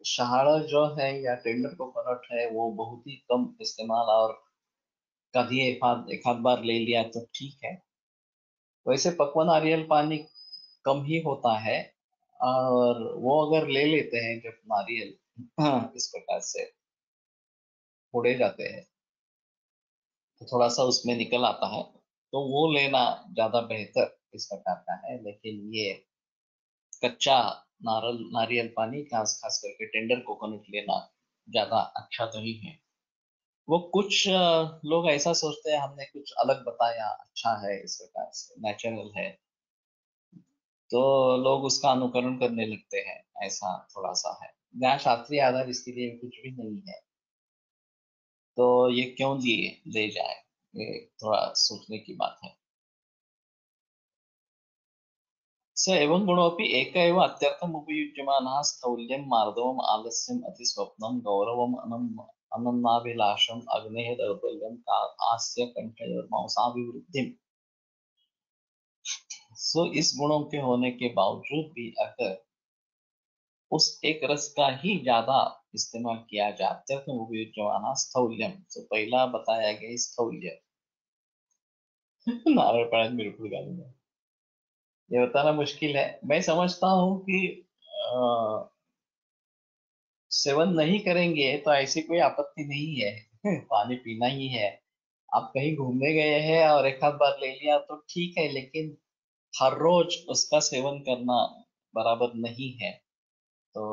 शहाड़ा जो है या टेंडर कोकोनट है वो बहुत ही कम इस्तेमाल और कभी एक आध बार ले लिया तो ठीक है। वैसे पक्वा नारियल पानी कम ही होता है, और वो अगर ले लेते हैं जब नारियल इस प्रकार से फोड़े जाते हैं तो थोड़ा सा उसमें निकल आता है, तो वो लेना ज्यादा बेहतर इस प्रकार का है। लेकिन ये कच्चा नारियल पानी, खास खास करके टेंडर कोकोनट लेना ज्यादा अच्छा नहीं है। वो कुछ लोग ऐसा सोचते हैं हमने कुछ अलग बताया, अच्छा है इस प्रकार से, नेचुरल है, तो लोग उसका अनुकरण करने लगते हैं। ऐसा थोड़ा सा है, जहाँ शास्त्रीय आधार इसके लिए कुछ भी नहीं है, तो ये क्यों लिए ले जाए, ये थोड़ा सोचने की बात है। स एवं गुणोपि एक एव अत्यर्थम उपयुज्यमानः स्थौल्यं मार्दवम् आलस्यम् अतिस्वप्नं गौरवम् अनन्नाभिलाषम् अग्नेः दौर्बल्यं आस्य कंठयोर्मांसाभिवृद्धिम्। सो इस गुणों के होने के बावजूद भी अगर उस एक रस का ही ज्यादा इस्तेमाल किया जाता है तो उपयुज्यमानः स्थौल्यम, तो पहला बताया गया स्थौल्य। नारायण पाठ बिल्कुल गालूंगा, ये बताना मुश्किल है। मैं समझता हूँ कि सेवन नहीं करेंगे तो ऐसी कोई आपत्ति नहीं है। पानी पीना ही है। आप कहीं घूमने गए हैं और एक आध बार ले लिया तो ठीक है, लेकिन हर रोज उसका सेवन करना बराबर नहीं है। तो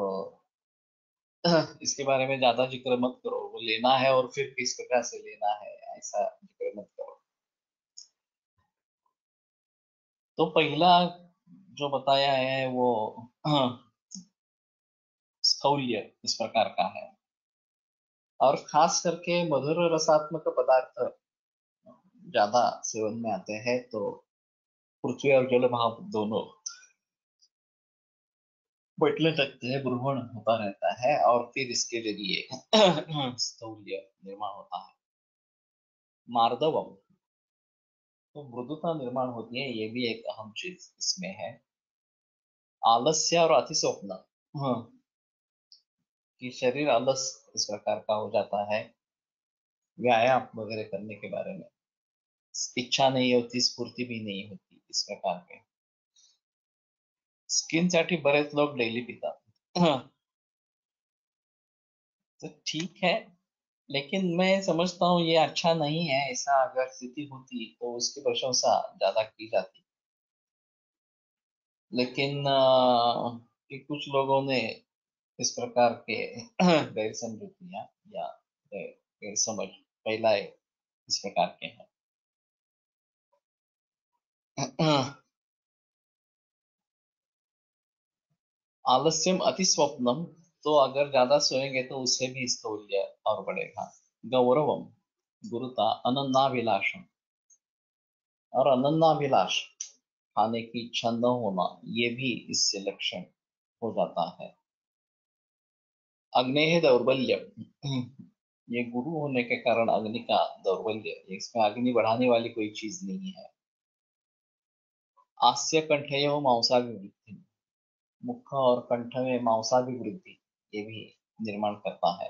इसके बारे में ज्यादा जिक्र मत करो, वो लेना है और फिर किस प्रकार से लेना है ऐसा जिक्र मत करो। तो पहला जो बताया है वो स्थौल्य इस प्रकार का है, और खास करके मधुर रसात्मक पदार्थ ज्यादा सेवन में आते हैं तो पृथ्वी और जल भाव दोनों बटले लगते हैं, ग्रहण होता रहता है, और फिर इसके जरिए स्थौल्य निर्माण होता है। मार्दवम, तो मृदुता निर्माण होती है, ये भी एक अहम चीज इसमें है। आलस्य और अति स्वप्न, हाँ, कि शरीर आलस इस प्रकार का हो जाता है, व्यायाम वगैरह करने के बारे में इच्छा नहीं होती, स्फूर्ति भी नहीं होती इस प्रकार के। स्किन साठी बरेच लोग डेली पितात, हाँ, तो ठीक है, लेकिन मैं समझता हूँ ये अच्छा नहीं है। ऐसा अगर स्थिति होती तो उसकी प्रशंसा ज्यादा की जाती, लेकिन कि कुछ लोगों ने इस प्रकार के गैर समझुतियां या गैर समझ फैलाए इस प्रकार के हैं। आलस्यम अति स्वप्नम, तो अगर ज्यादा सोएंगे तो उससे भी स्थौल्य और बढ़ेगा। गौरवम, गुरुता, अनन्नाभिलाषम, और अनन्नाभिलाष खाने की इच्छा न होना, ये भी इससे लक्षण हो जाता है। अग्नेय दौर्बल्य, ये गुरु होने के कारण अग्नि का दौर्बल्य, इसमें अग्नि बढ़ाने वाली कोई चीज नहीं है। आस्य कंठेय मांसाभिवृद्धि, मुख और कंठ में मांसाभिवृद्धि ये भी निर्माण करता है।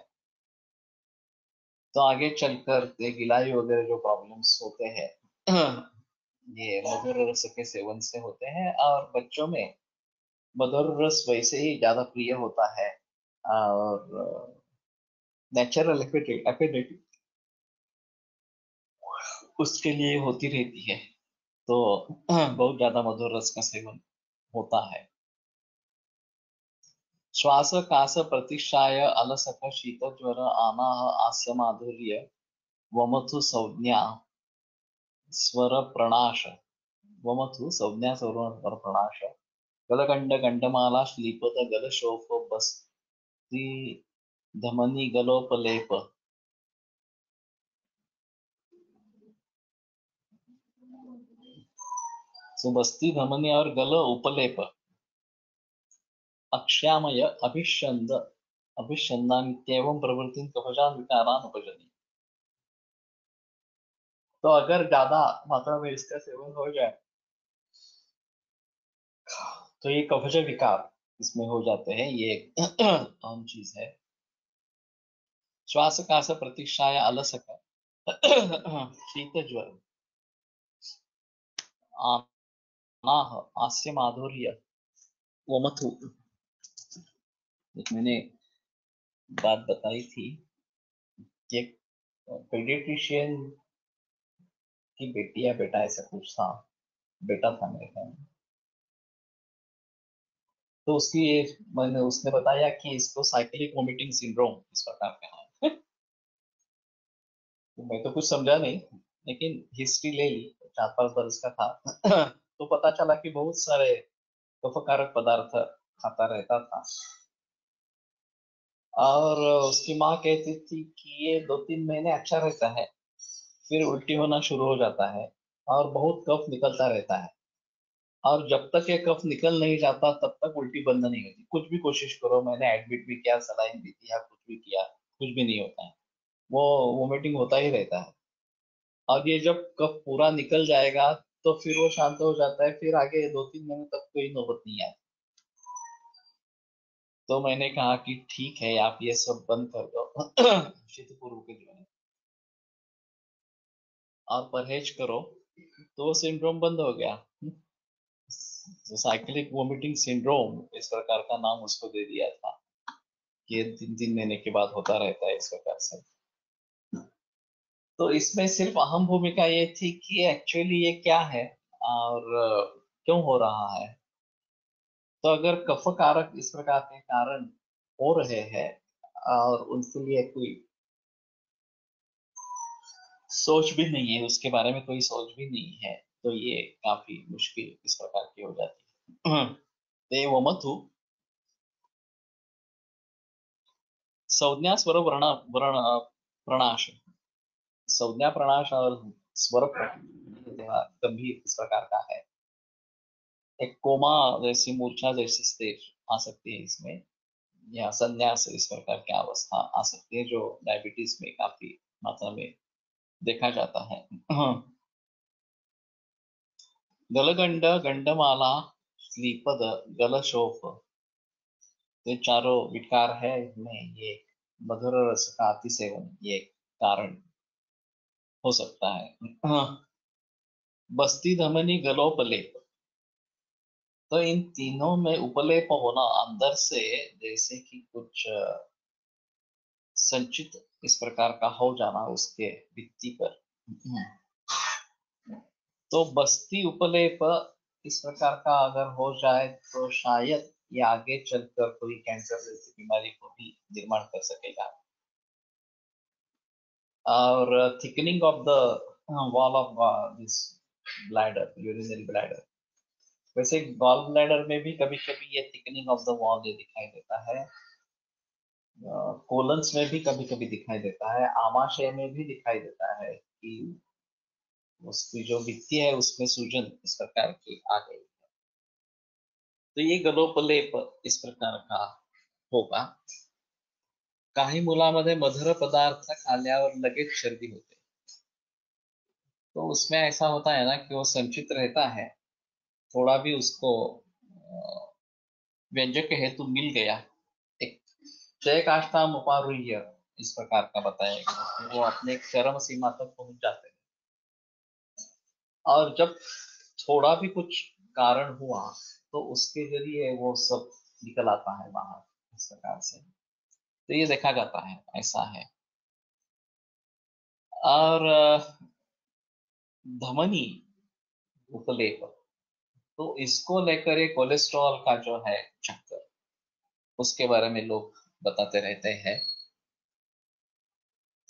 तो आगे चलकर ये गिलाई वगैरह जो प्रॉब्लम्स होते हैं ये मधुर रस के सेवन से होते हैं, और बच्चों में मधुर रस वैसे ही ज्यादा प्रिय होता है, और नेचुरल एपिडेटिक उसके लिए होती रहती है, तो बहुत ज्यादा मधुर रस का सेवन होता है। श्वास कास प्रतीक्षाय अलसक शीत ज्वर आनाह आस्य माधुर्य वमथु संज्ञा स्वर प्रणाश, वमथु संज्ञा स्वर प्रणाश गलगंड गंडमाला श्लीपद गल शोफ बस्ती धमनी गलोपलेप। सो बस्ती धमनी और गल उपलेप अक्षामय अभिषंद अभिषंदानित्येवं प्रवृत्ति कवचान विकारान उपजनी। तो अगर ज्यादा मात्रा में इसका सेवन हो जाए तो ये कवच विकार इसमें हो जाते हैं, ये एक आम चीज है। श्वास कास प्रतीक्षाया अलसक, शीतज्वर, आनाह, हास्य माधुर्य, वमथु। एक मैंने बात बताई थी कि एक पेडियाट्रिशियन की बेटी या बेटा ऐसा कुछ था, बेटा था मेरे ख्याल में। तो उसने बताया कि इसको साइक्लिक वोमिटिंग सिंड्रोम इस प्रकार का है। तो मैं तो कुछ समझा नहीं, लेकिन हिस्ट्री ले ली, 4-5 बरस का था। तो पता चला कि बहुत सारे कफकारक पदार्थ खाता रहता था, और उसकी माँ कहती थी कि ये 2-3 महीने अच्छा रहता है, फिर उल्टी होना शुरू हो जाता है और बहुत कफ निकलता रहता है, और जब तक ये कफ निकल नहीं जाता तब तक उल्टी बंद नहीं होती। कुछ भी कोशिश करो, मैंने एडमिट भी किया, सलाइन दी थी या कुछ भी किया, कुछ भी नहीं होता है, वो वोमिटिंग होता ही रहता है। और ये जब कफ पूरा निकल जाएगा तो फिर वो शांत हो जाता है, फिर आगे 2-3 महीने तक कोई नौबत नहीं आती। तो मैंने कहा कि ठीक है, आप ये सब बंद कर दो, शीत पूर्व के जो है, और परहेज करो, तो सिंड्रोम बंद हो गया। साइक्लिक वोमिटिंग सिंड्रोम इस प्रकार का नाम उसको दे दिया था। ये 3-3 महीने के बाद होता रहता है इस प्रकार से। तो इसमें सिर्फ अहम भूमिका ये थी कि एक्चुअली ये क्या है और क्यों हो रहा है। तो अगर कफ कारक इस प्रकार के कारण हो रहे हैं और उनके लिए कोई सोच भी नहीं है, उसके बारे में कोई सोच भी नहीं है, तो ये काफी मुश्किल इस प्रकार की हो जाती है। ते वमथु, संज्ञा स्वर वर्ण प्रणाश, संज्ञा प्रणाश और स्वर गंभीर इस प्रकार का है। एक कोमा जैसी, मूर्छा जैसी स्टेज आ सकती है इसमें, या संन्यास इस प्रकार की अवस्था आ सकती है, जो डायबिटीज में काफी मात्रा में देखा जाता है। गलगंड, गंडमाला, श्लीपद, गलशोफ, ये चारों विकार है इनमें। ये मधुर रस का अतिसेवन ये कारण हो सकता है। बस्ती, धमनी, गलोपलेप, तो इन तीनों में उपलेप होना अंदर से, जैसे कि कुछ संचित इस प्रकार का हो जाना उसके भित्ति पर। तो बस्ती उपलेप इस प्रकार का अगर हो जाए तो शायद ये आगे चलकर कोई कैंसर जैसी बीमारी को भी निर्माण कर सकेगा। और thickening of the wall of this bladder, urinary bladder, वैसे गॉल ब्लैडर में भी कभी कभी ये थिकनिंग ऑफ द वॉल ये दिखाई देता है, कोलन्स में भी कभी कभी दिखाई देता है, आमाशय में भी दिखाई देता है कि उसकी जो भित्ति है उसमें सूजन इस प्रकार की आ गई। तो ये गलोपलेप इस प्रकार का होगा। काही मुलामध्ये मधुर पदार्थ खाल्यावर लगेच सर्दी होते, तो उसमें ऐसा होता है ना कि वो संचित रहता है, थोड़ा भी उसको व्यंजक हेतु मिल गया, एक क्षय काष्ठाम उपारूह्य इस प्रकार का बताया गया, वो अपने चरम सीमा तक पहुंच जाते हैं। और जब थोड़ा भी कुछ कारण हुआ तो उसके जरिए वो सब निकल आता है बाहर इस प्रकार से। तो ये देखा जाता है, ऐसा है। और धमनी उपलेप, तो इसको लेकर ये कोलेस्ट्रॉल का जो है चक्कर, उसके बारे में लोग बताते रहते हैं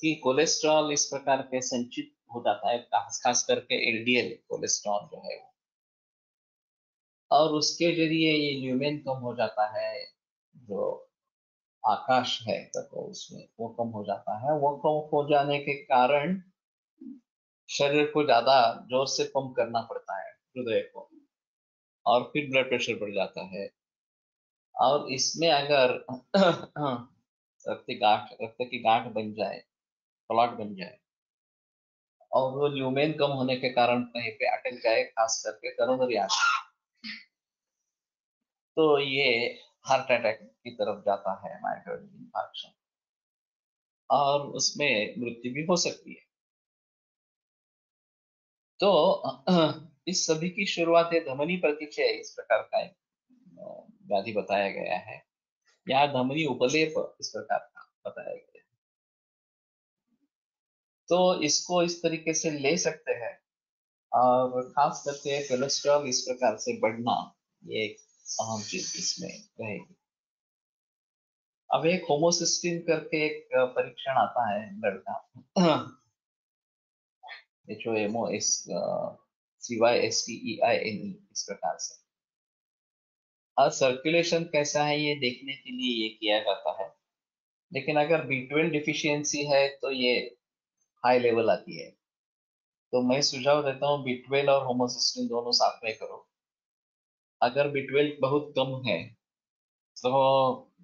कि कोलेस्ट्रॉल इस प्रकार के संचित हो जाता है, खास करके एलडीएल कोलेस्ट्रॉल जो है, और उसके जरिए ये ल्यूमेन कम हो जाता है, जो आकाश है तो उसमें वो कम हो जाता है। वो कम हो जाने के कारण शरीर को ज्यादा जोर से पंप करना पड़ता है, हृदय को, और फिर ब्लड प्रेशर बढ़ जाता है। और इसमें अगर रक्त की गांठ बन जाए, क्लॉट बन जाए, और वो ल्यूमेन कम होने के कारण कहीं पे अटक जाए, खास करके करोनरी आर्टरी, तो ये हार्ट अटैक की तरफ जाता है, माइट्राल इंफार्क्शन, और उसमें मृत्यु भी हो सकती है। तो इस सभी की शुरुआत है धमनी प्रतिचय इस प्रकार का एक व्याधि बताया गया है, या धमनी उपलेप इस प्रकार का बताया गया है। तो इसको इस तरीके से ले सकते हैं, और खास करके कोलेस्ट्रॉल इस प्रकार से बढ़ना, ये एक अहम चीज इसमें रहेगी। अब एक होमोसिस्टीन करके एक परीक्षण आता है ब्लड का, HOMO CYSTEINE इस प्रकार से। और सर्कुलेशन कैसा है ये देखने के लिए ये किया जाता है, लेकिन अगर B12 डिफिशियंसी है तो ये हाई लेवल आती है। तो मैं सुझाव देता हूँ B12 और होमोसिस्टीन दोनों साथ में करो। अगर B12 बहुत कम है तो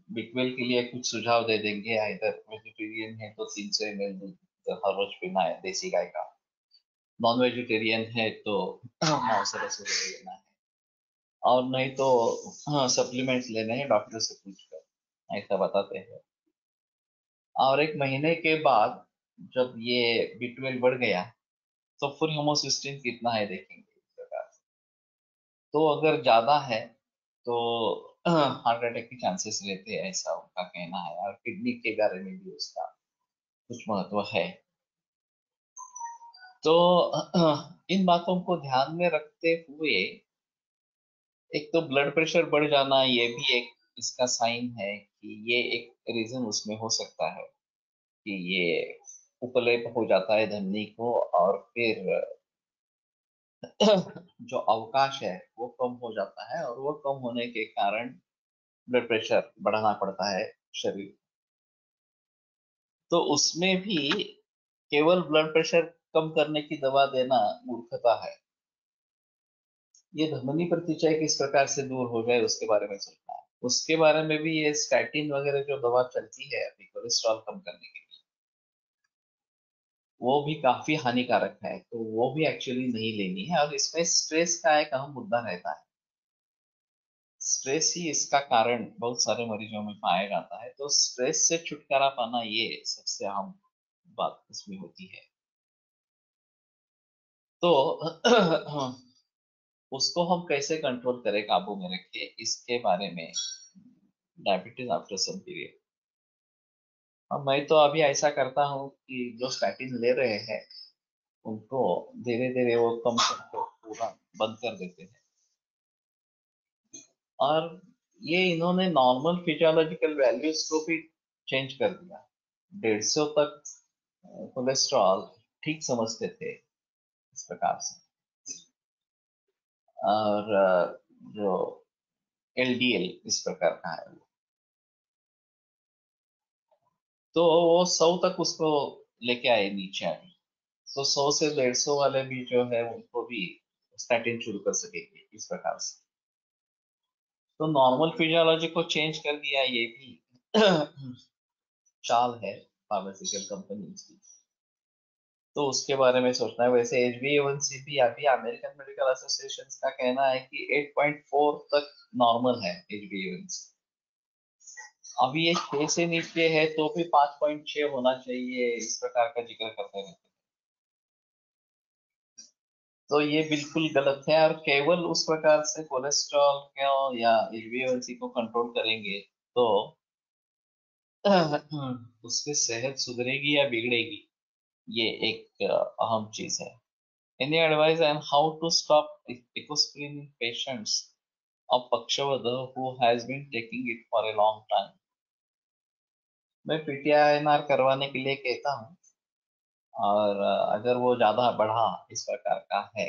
B12 के लिए कुछ सुझाव दे देंगे, इधर वेजिटेरियन है तो 300 ml दूध हर रोज पीना है देसी गाय का, नॉन वेजिटेरियन है तो मांसाहारी लेना है, और नहीं तो हाँ सप्लीमेंट्स लेने हैं डॉक्टर से पूछकर, ऐसा बताते हैं। और एक महीने के बाद जब ये B12 बढ़ गया तो फिर होमोसिस्टीन कितना है देखेंगे इस प्रकार से। तो अगर ज्यादा है तो हार्ट अटैक की चांसेस रहते हैं, ऐसा उनका कहना है, और किडनी के बारे में भी उसका कुछ महत्व है। तो इन बातों को ध्यान में रखते हुए, एक तो ब्लड प्रेशर बढ़ जाना ये भी एक इसका साइन है कि ये एक रीजन उसमें हो सकता है कि ये उपलेप हो जाता है धमनी को, और फिर जो अवकाश है वो कम हो जाता है, और वो कम होने के कारण ब्लड प्रेशर बढ़ाना पड़ता है शरीर। तो उसमें भी केवल ब्लड प्रेशर कम करने की दवा देना मूर्खता है। ये धमनी प्रतिचय किस प्रकार से दूर हो जाए उसके बारे में सोचना है। उसके बारे में भी ये स्टैटिन वगैरह जो दवा चलती है अभी कोलेस्ट्रॉल कम करने के लिए, वो भी काफी हानिकारक है, तो वो भी एक्चुअली नहीं लेनी है। और इसमें स्ट्रेस का एक अहम मुद्दा रहता है, स्ट्रेस ही इसका कारण बहुत सारे मरीजों में पाया जाता है। तो स्ट्रेस से छुटकारा पाना ये सबसे अहम बात इसमें होती है। तो उसको हम कैसे कंट्रोल करें, काबू में रखें, इसके बारे में डायबिटीज आफ्टर सम पीरियड। और मैं तो अभी ऐसा करता हूँ कि जो स्टैटिन ले रहे हैं उनको धीरे धीरे वो कम करके पूरा बंद कर देते हैं। और ये इन्होंने नॉर्मल फिजियोलॉजिकल वैल्यूज को भी चेंज कर दिया। 150 तक कोलेस्ट्रॉल ठीक समझते थे इस प्रकार से, और जो LDL इस प्रकार का है तो वो 100 तक उसको लेके आए नीचे आए। तो 100 से 150 वाले भी जो है उनको भी स्टैटिन शुरू कर सकेंगे इस प्रकार से। तो नॉर्मल फिजियोलॉजी को चेंज कर दिया, ये भी चाल है फार्मास्यूटिकल कंपनीज की। तो उसके बारे में सोचना है। वैसे HbA1c भी अभी अमेरिकन मेडिकल एसोसिएशन का कहना है कि 8.4 तक नॉर्मल है HbA1c। अभी ये 6 से नीचे है तो भी 5.6 होना चाहिए इस प्रकार का जिक्र करते रहते हैं। तो ये बिल्कुल गलत है, और केवल उस प्रकार से कोलेस्ट्रॉल को या HbA1c को कंट्रोल करेंगे तो उसकी सेहत सुधरेगी या बिगड़ेगी, ये एक अहम चीज है। Any advice on how to stop ecosprin in patients of Pakshavadah who has been taking it for a long time? मैं PTINR करवाने के लिए कहता हूँ, और अगर वो ज्यादा बढ़ा इस प्रकार का है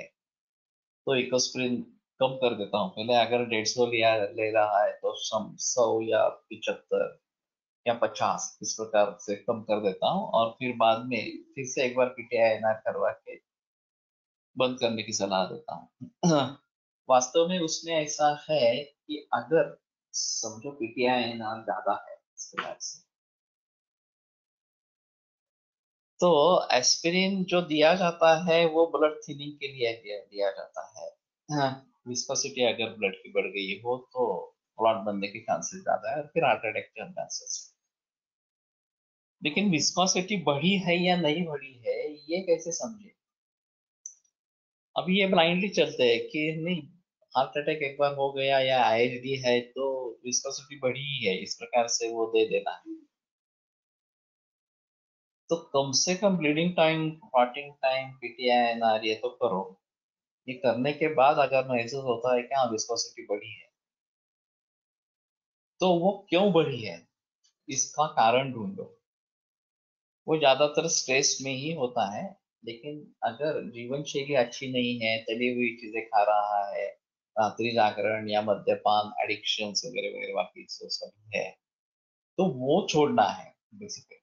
तो इकोस्प्रिन कम कर देता हूँ। पहले अगर 150 लिया ले रहा है तो 100 या 75 या 50 इस प्रकार से कम कर देता हूँ, और फिर बाद में फिर से एक बार PTINR करवा के बंद करने की सलाह देता हूँ। वास्तव में उसमें ऐसा है कि अगर समझो PTINR ज्यादा है इस प्रकार से, तो एस्पिरिन जो दिया जाता है वो ब्लड थिनिंग के लिए दिया जाता है। हाँ, विस्कोसिटी अगर ब्लड की बढ़ गई हो तो क्लॉट बनने के चांसेस ज्यादा है, और फिर हार्ट अटैक के चांसेस। लेकिन विस्कोसिटी बढ़ी है या नहीं बढ़ी है ये कैसे समझे? अभी ये ब्लाइंडली चलते हैं कि नहीं, हार्ट अटैक एक बार हो गया या आईएसडी है तो विस्कोसिटी बढ़ी ही है, इस प्रकार से वो दे देना है। तो कम से कम bleeding time, clotting time, PT INR ये तो करो। ये करने के बाद अगर महसूस होता है कि हाँ विस्कोसिटी बढ़ी है, तो वो क्यों बढ़ी है इसका कारण ढूंढो। वो ज्यादातर स्ट्रेस में ही होता है, लेकिन अगर जीवन शैली अच्छी नहीं है, तली हुई चीजें खा रहा है, रात्रि जागरण या मद्यपान एडिक्शन वगैरह वगैरह बाकी जो सब है, तो वो छोड़ना है बेसिकली।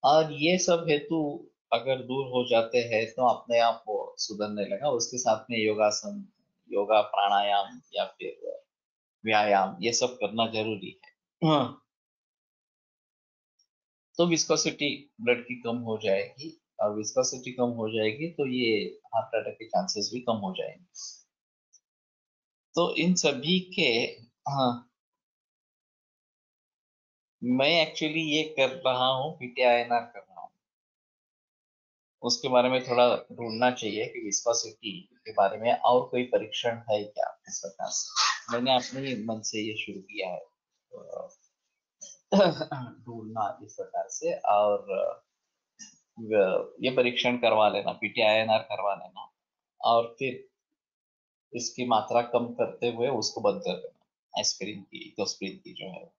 और ये सब हेतु अगर दूर हो जाते हैं तो अपने आप वो सुधरने लगा। उसके साथ में योगासन, योगा, प्राणायाम या फिर व्यायाम ये सब करना जरूरी है। हाँ, तो विस्कोसिटी ब्लड की कम हो जाएगी, और विस्कोसिटी कम हो जाएगी तो ये हार्ट अटैक के चांसेस भी कम हो जाएंगे। तो इन सभी के, हाँ, मैं एक्चुअली ये कर रहा हूँ, पीटीआईएनआर कर रहा हूँ। उसके बारे में थोड़ा ढूंढना चाहिए कि विस्कोसिटी के बारे में और कोई परीक्षण है क्या इस प्रकार से। मैंने अपने ही मन से ये शुरू किया है ढूंढना इस प्रकार से। और ये परीक्षण करवा लेना, पीटीआईएनआर करवा लेना, और फिर इसकी मात्रा कम करते हुए उसको बंद कर देना, एस्पिरिन की, इकोस्प्रिन की जो है।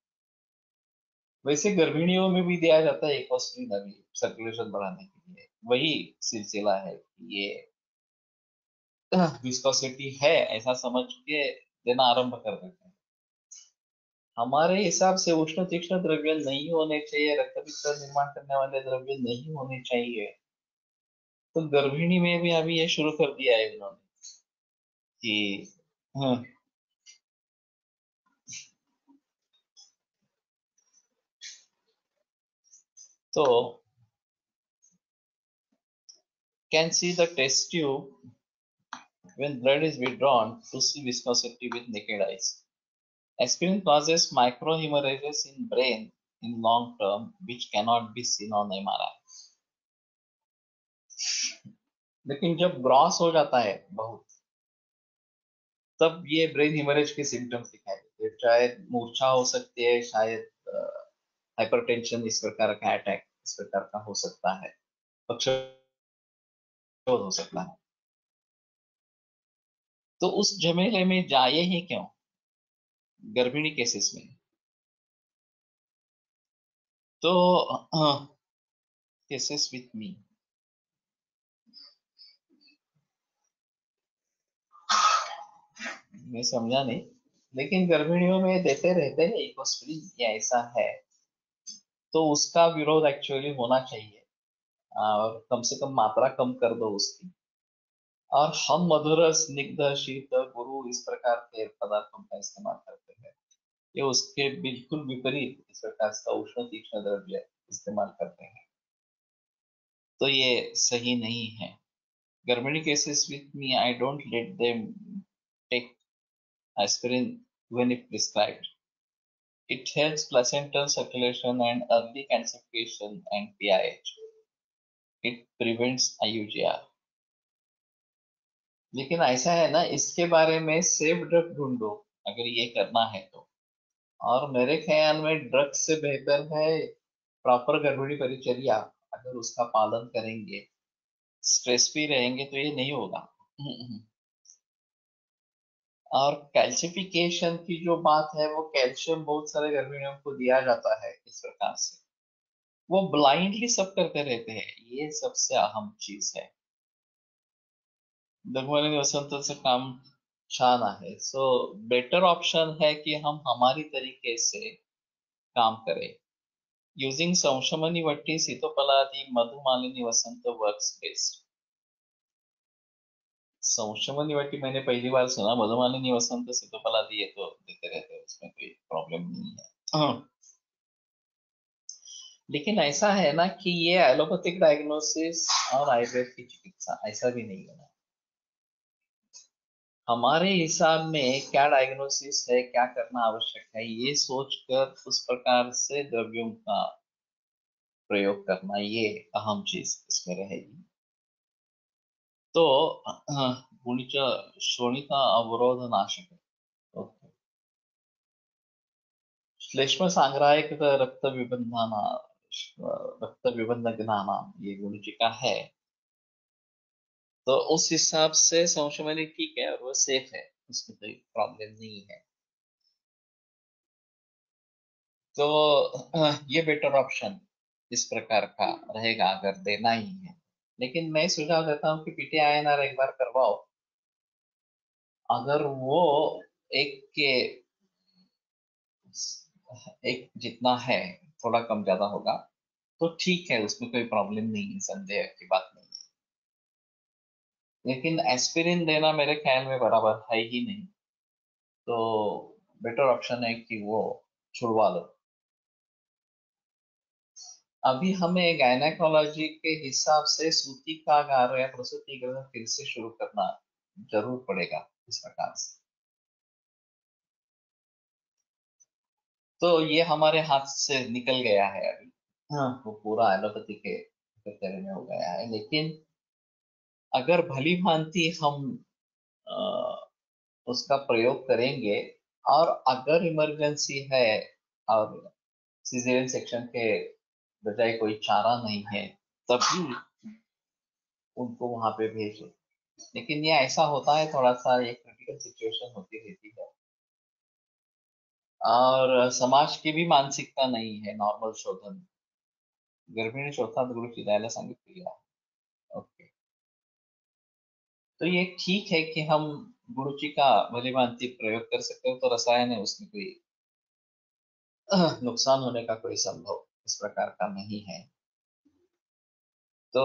वैसे गर्भिणियों में भी दिया जाता है इकोस्प्रिन अभी, सर्कुलेशन बढ़ाने के लिए। वही सिलसिला है कि ये विस्कोसिटी है ऐसा समझ के देना आरंभ कर देते हैं। हमारे हिसाब से उष्ण तीक्ष्ण द्रव्य नहीं होने चाहिए, रक्तपित्त निर्माण करने वाले द्रव्य नहीं होने चाहिए। तो गर्भिणी में भी अभी ये शुरू कर दिया है उन्होंने कि हाँ, तो can see the test tube when blood is withdrawn to see viscosity with naked eyes. Aspirin causes microhemorrhages in brain in long term, which cannot be seen on MRI. लेकिन जब ग्रॉस हो जाता है बहुत, तब ये ब्रेन हिमरेज के सिम्टम्स दिखाई देते हैं। शायद मूर्छा हो सकती है, शायद हाइपरटेंशन इस प्रकार का अटैक इस प्रकार का हो सकता है, पक्षपात हो सकता है। तो उस झमेले में जाए ही क्यों गर्भिणी केसेस में। तो केसेस विथ मी, मैं समझा नहीं, लेकिन गर्भिणियों में देते रहते हैं इकोस्प्रिन या ऐसा है, तो उसका विरोध एक्चुअली होना चाहिए, और कम से कम मात्रा कम कर दो उसकी। और हम मधुर स्निग्ध शीत गुरु इस प्रकार के पदार्थों का इस्तेमाल करते हैं, ये उसके बिल्कुल विपरीत इस प्रकार का उष्ण तीक्ष्ण द्रव्य इस्तेमाल करते हैं, तो ये सही नहीं है। गर्भिणी cases with me, I don't let them take aspirin when if prescribed. It helps placental circulation and early calcification and PIH. It prevents IUGR. लेकिन ऐसा है ना, इसके बारे में सेफ ड्रग ढूंढो अगर ये करना है तो। और मेरे ख्याल में ड्रग से बेहतर है प्रॉपर गर्भिणी परिचर्या। अगर उसका पालन करेंगे, स्ट्रेस फ्री रहेंगे, तो ये नहीं होगा। और कैल्सिफिकेशन की जो बात है, वो कैल्शियम बहुत सारे गर्भिणियों को दिया जाता है इस प्रकार से, वो ब्लाइंडली सब करते रहते हैं, ये सबसे अहम चीज है। दगवानी वसंत से काम छाना है, सो बेटर ऑप्शन है कि हम हमारी तरीके से काम करें, यूजिंग संशमनी वट्टी, सीतोपलादी, मधुमालिनी वसंत वर्क्स बेस्ट। संशमनी वट्टी मैंने पहली बार सुना, मधुमालिनी वसंत, सीतोपलादी ये तो देते रहते हैं, उसमें कोई प्रॉब्लम नहीं है। लेकिन ऐसा है ना कि ये एलोपैथिक डायग्नोसिस और आयुर्वेद की चिकित्सा ऐसा भी नहीं है। हमारे हिसाब में क्या डायग्नोसिस है, क्या करना आवश्यक है, ये सोचकर उस प्रकार से द्रव्यों का प्रयोग करना, ये अहम चीज इसमें रहेगी। तो गुणीच्या शोणिता अवरोध नाशक. ओके. श्लेष्म सांग्रायिक रक्त विबंधनाना ये गुणिचिका है. तो उस हिसाब से संशमनी ठीक है और वो सेफ है, उसमें कोई प्रॉब्लम नहीं है. तो ये बेटर ऑप्शन इस प्रकार का रहेगा अगर देना ही है. लेकिन मैं सुझाव देता हूँ कि पीटीआईएनआर एक बार करवाओ. अगर वो एक के एक जितना है थोड़ा कम ज्यादा होगा तो ठीक है, उसमें कोई प्रॉब्लम नहीं है, संदेह की बात नहीं है. लेकिन एस्पिरिन देना मेरे ख्याल में बराबर है ही नहीं. तो बेटर ऑप्शन है कि वो छुड़वा लो. अभी हमें गायनेकोलॉजी के हिसाब से सूती का गार या प्रसूति ग्रह फिर से शुरू करना जरूर पड़ेगा इस प्रकार से. तो ये हमारे हाथ से निकल गया है अभी. हाँ, वो पूरा एलोपैथी के कचहरे में हो गया है. लेकिन अगर भली भांति हम उसका प्रयोग करेंगे और अगर इमरजेंसी है और सीजेरियन सेक्शन के बजाय कोई चारा नहीं है तभी उनको वहां पे भेजें. लेकिन ये ऐसा होता है, थोड़ा सा ये क्रिटिकल सिचुएशन होती रहती है और समाज की भी मानसिकता नहीं है नॉर्मल शोधन. गर्भिणी शोधतात गुरुची द्यायला सांगितलेली आहे. ओके. तो ये ठीक है कि हम गुरुची का भली भांति प्रयोग कर सकते हो, तो रसायन है उसमें कोई नुकसान होने का कोई संभव इस प्रकार का नहीं है. तो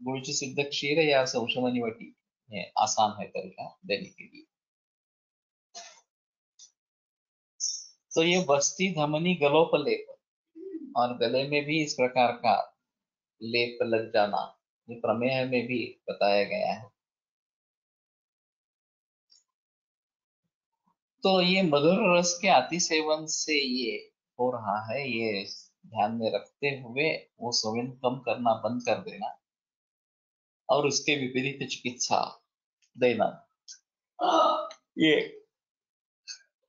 गुरुची सिद्ध क्षीर या संशमनी वटी ये आसान है तरीका देने के लिए. तो ये बस्ती धमनी गलोप लेप और गले में भी इस प्रकार का लेप लग जाना ये प्रमेय में भी बताया गया है. तो ये मधुर रस के अति सेवन से ये हो रहा है, ये ध्यान में रखते हुए वो सेवन कम करना बंद कर देना और उसके विपरीत चिकित्सा देना ये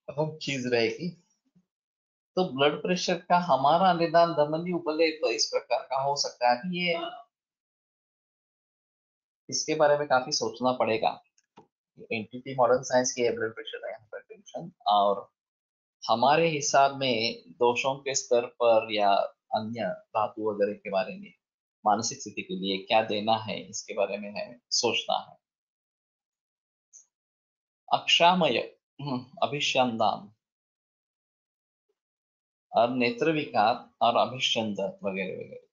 अहम चीज रहेगी. तो ब्लड प्रेशर का हमारा निदान धमनी उबले तो इस प्रकार का हो सकता है. अभी ये इसके बारे में काफी सोचना पड़ेगा. एनटीटी मॉडर्न साइंस की ब्लड प्रेशर है, हाइपरटेंशन, और हमारे हिसाब में दोषों के स्तर पर या अन्य धातु वगैरह के बारे में मानसिक स्थिति के लिए क्या देना है इसके बारे में हमें सोचना है. अक्षामय अभिष्यंदान और नेत्र विकार और अभिष्यंद वगैरह वगैरह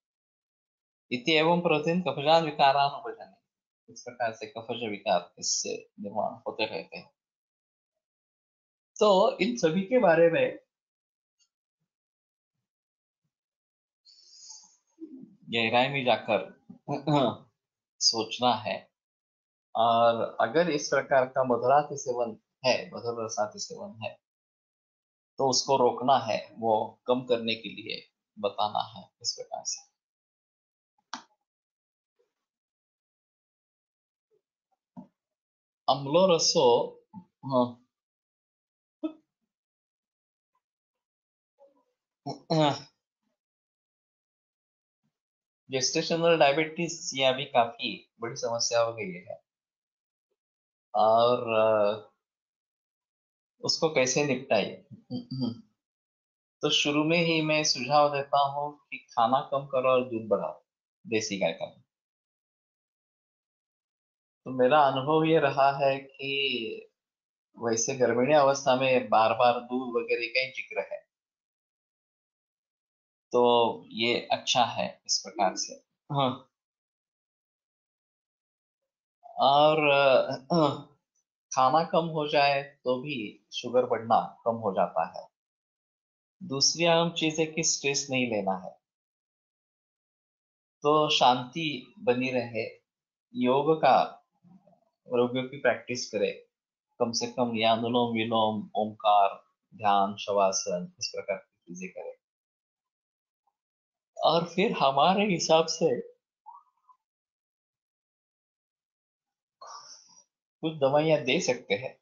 इति एवं प्रतिदिन कफजान विकारान उपजने. इस प्रकार से कफज विकार इससे निर्माण होते रहते हैं. तो इन सभी के बारे में गहराई में जाकर सोचना है. और अगर इस प्रकार का मधुराति सेवन है, मधुर रसाति सेवन है, तो उसको रोकना है, वो कम करने के लिए बताना है इस प्रकार से. अम्लो रसो जेस्टेशनल डायबिटीज ये अभी काफी बड़ी समस्या हो गई है और उसको कैसे निपटाए. तो शुरू में ही मैं सुझाव देता हूँ कि खाना कम करो और दूध बढ़ाओ, देसी गाय का. तो मेरा अनुभव ये रहा है कि वैसे गर्भिणी अवस्था में बार बार दूध वगैरह का ही जिक्र है, तो ये अच्छा है इस प्रकार से. हाँ. और खाना कम हो जाए तो भी शुगर बढ़ना कम हो जाता है. दूसरी अहम चीज है कि स्ट्रेस नहीं लेना है, तो शांति बनी रहे. योग का योग की प्रैक्टिस करें, कम से कम या अनुलोम विलोम, ओमकार, ध्यान, शवासन, इस प्रकार की चीजें करें. और फिर हमारे हिसाब से कुछ दवाइयाँ दे सकते हैं।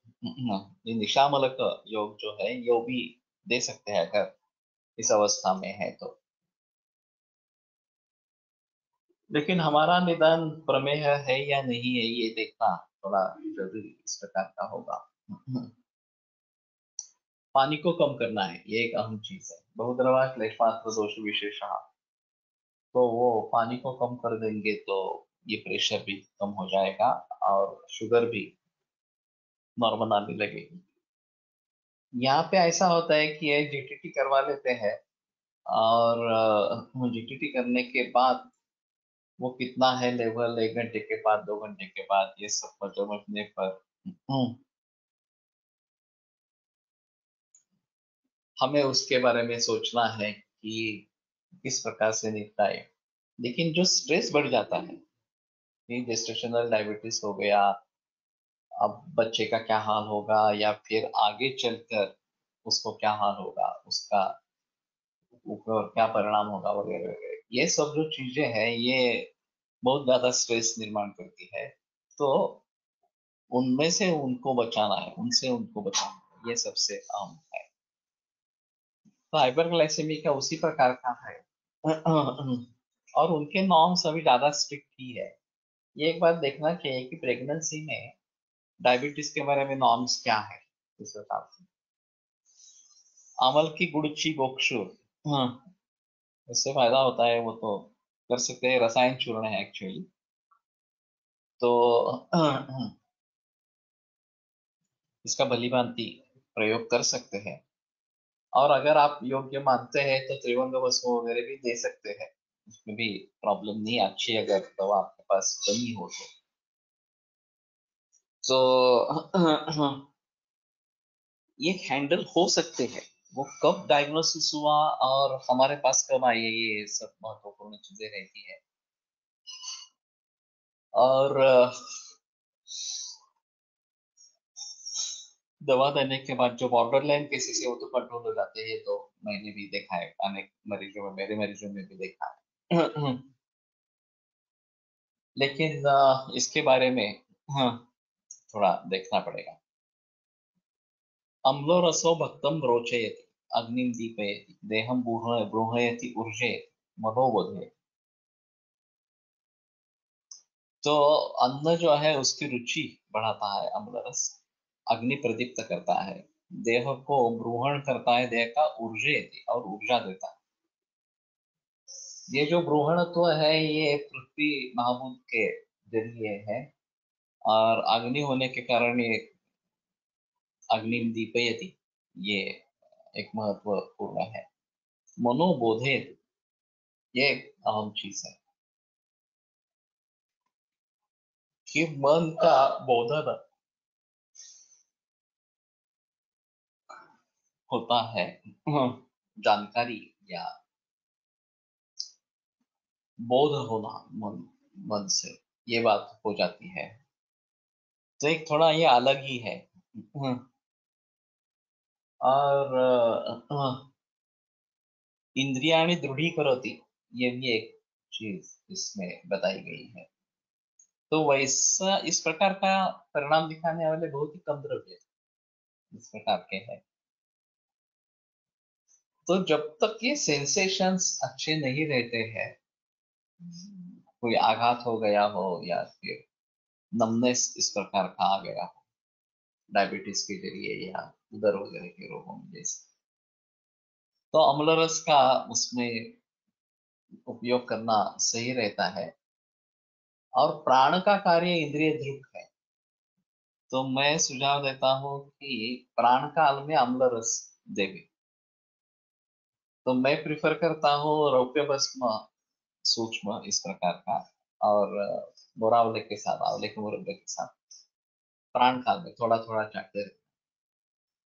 ये निशामलक योग जो है ये भी दे सकते हैं अगर इस अवस्था में है तो। लेकिन हमारा निदान प्रमेह है या नहीं है ये देखना थोड़ा जरूरी इस प्रकार का होगा। पानी को कम करना है, ये एक अहम चीज है। बहुद्रवा क्लेशमात्र दोष विशेष, तो वो पानी को कम कर देंगे तो ये प्रेशर भी कम हो जाएगा और शुगर भी नॉर्मल आने लगेगी। यहाँ पे ऐसा होता है कि ये जीटीटी करवा लेते हैं और जीटीटी करने के बाद वो कितना है लेवल 1 घंटे के बाद 2 घंटे के बाद ये सब समझने पर हमें उसके बारे में सोचना है कि किस प्रकार से निपटाए। लेकिन जो स्ट्रेस बढ़ जाता है, ये जेस्टेशनल डायबिटीज हो गया, अब बच्चे का क्या हाल होगा या फिर आगे चलकर उसको क्या हाल होगा, उसका ऊपर क्या परिणाम होगा वगैरह वगैरह, ये सब जो चीजें हैं ये बहुत ज्यादा स्ट्रेस निर्माण करती है। तो उनमें से उनको बचाना है, उनसे उनको बचाना है, ये सबसे अहम है। तो हाइपरग्लाइसेमी का उसी प्रकार का है। और उनके नॉर्म्स अभी ज्यादा स्ट्रिक्ट ही है। ये एक बात देखना चाहिए कि प्रेगनेंसी में डायबिटीज के बारे में नॉर्म्स क्या है इस हिसाब से। अमल की गुड़ची गोक्षुर, इससे फायदा होता है वो तो कर सकते हैं, रसायन चूर्ण है एक्चुअली। तो इसका भलीभांति प्रयोग कर सकते हैं। और अगर आप योग्य मानते हैं तो त्रिभंग वस्तु वगैरह भी दे सकते हैं, उसमें भी प्रॉब्लम नहीं। अच्छी अगर दवा आपके पास कमी हो तो ये हैंडल हो सकते हैं। वो कब डायग्नोसिस हुआ और हमारे पास कब आई है, ये सब महत्वपूर्ण चीजें रहती है। और दवा देने के बाद जो बॉर्डर लाइन केसेस है वो तो कंट्रोल हो जाते हैं, ये तो मैंने भी देखा है अनेक मरीजों में, मेरे मरीजों में भी देखा है। लेकिन इसके बारे में हाँ, थोड़ा देखना पड़ेगा। अम्लो रसो भक्तम रोचयति, अग्निम दीपयति, देहम ब्रूहयति ऊर्जयति, मनोबोधयति। तो अन्न जो है उसकी रुचि बढ़ाता है अम्ल रस, अग्नि प्रदीप्त करता है, देह को ब्रूहण करता है, देह का ऊर्जयति और ऊर्जा देता है। ये जो ब्रूहणत्व है ये पृथ्वी महाभूत के जरिए है और अग्नि होने के कारण ये अग्नि दीपयति, ये एक महत्वपूर्ण है। मनोबोधे, ये एक अहम चीज है कि मन का बोधन होता है, जानकारी या बोध होना मन मन से, ये बात हो जाती है। तो एक थोड़ा ये अलग ही है। और इंद्रियाणि दृढ़ीकरोति, ये भी एक चीज इसमें बताई गई है। तो वैसा इस प्रकार का परिणाम दिखाने वाले बहुत ही कम द्रव्य इस प्रकार के हैं। तो जब तक ये सेंसेशंस अच्छे नहीं रहते हैं, कोई आघात हो गया हो या फिर नमनेस इस प्रकार का आ गया हो डायबिटीज के जरिए या उदर वगैरह के रोगों में जैसे, तो अम्ल रस का उसमें उपयोग करना सही रहता है। और प्राण का कार्य इंद्रिय दृक है, तो मैं सुझाव देता हूँ कि प्राण काल में अम्ल रस देवे। तो मैं प्रिफर करता हूँ रौप्य भस्म सूक्ष्म इस प्रकार का, और बोरावले के साथ, आंवले के मुरब्बे के साथ प्राण काल में थोड़ा थोड़ा चाटते रहे।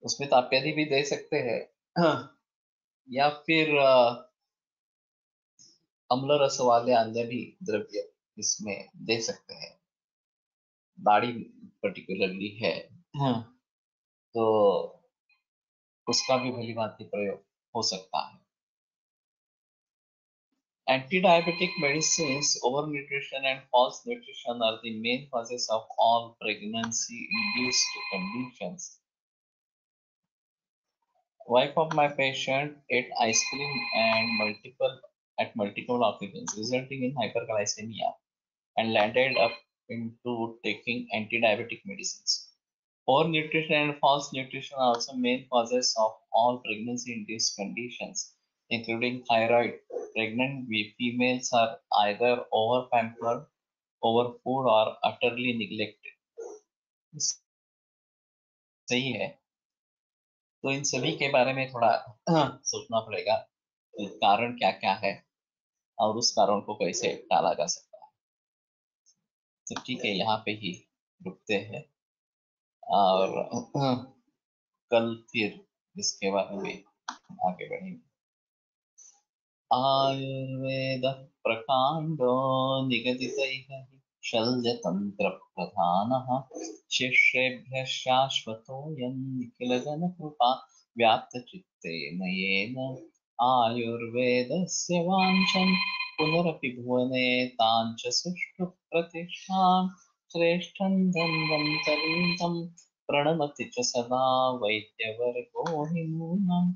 उसमें ताप्यादि भी दे सकते हैं। या फिर अम्ल रस वाले अन्य भी द्रव्य इसमें दे सकते हैं। दाढ़ी पर्टिकुलरली है, तो उसका भी भली भांति प्रयोग हो सकता है। Anti-diabetic medicines, overnutrition and false nutrition are the main causes of all pregnancy-induced conditions. Wife of my patient ate ice cream and multiple occasions, resulting in hyperglycemia, and landed up into taking anti-diabetic medicines. Poor nutrition and false nutrition are also main causes of all pregnancy-induced conditions, including thyroid. Pregnant females are either over-pampered, overfood, or utterly neglected. सही है, तो इन सभी के बारे में थोड़ा सोचना पड़ेगा, कारण क्या क्या है और उस कारण को कैसे टाला जा सकता है। तो ठीक है, यहाँ पे ही रुकते हैं और कल फिर इसके बारे में आगे बढ़ेंगे। आयुर्वेद प्रकांडो निगदितैः शल्यतंत्र प्रधानः शिष्येभ्यः शाश्वतोऽयं निखिलजनकृपा व्याप्तचित्तेन येन आयुर्वेदस्य वाञ्छन् पुनरपि भुवने ताञ्च सुष्ठु प्रतिष्ठां श्रेष्ठं धन्वन्तरीं प्रणमति च सदा वैद्यवर्गो हि नूनम्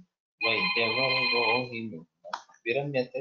विरम्यते।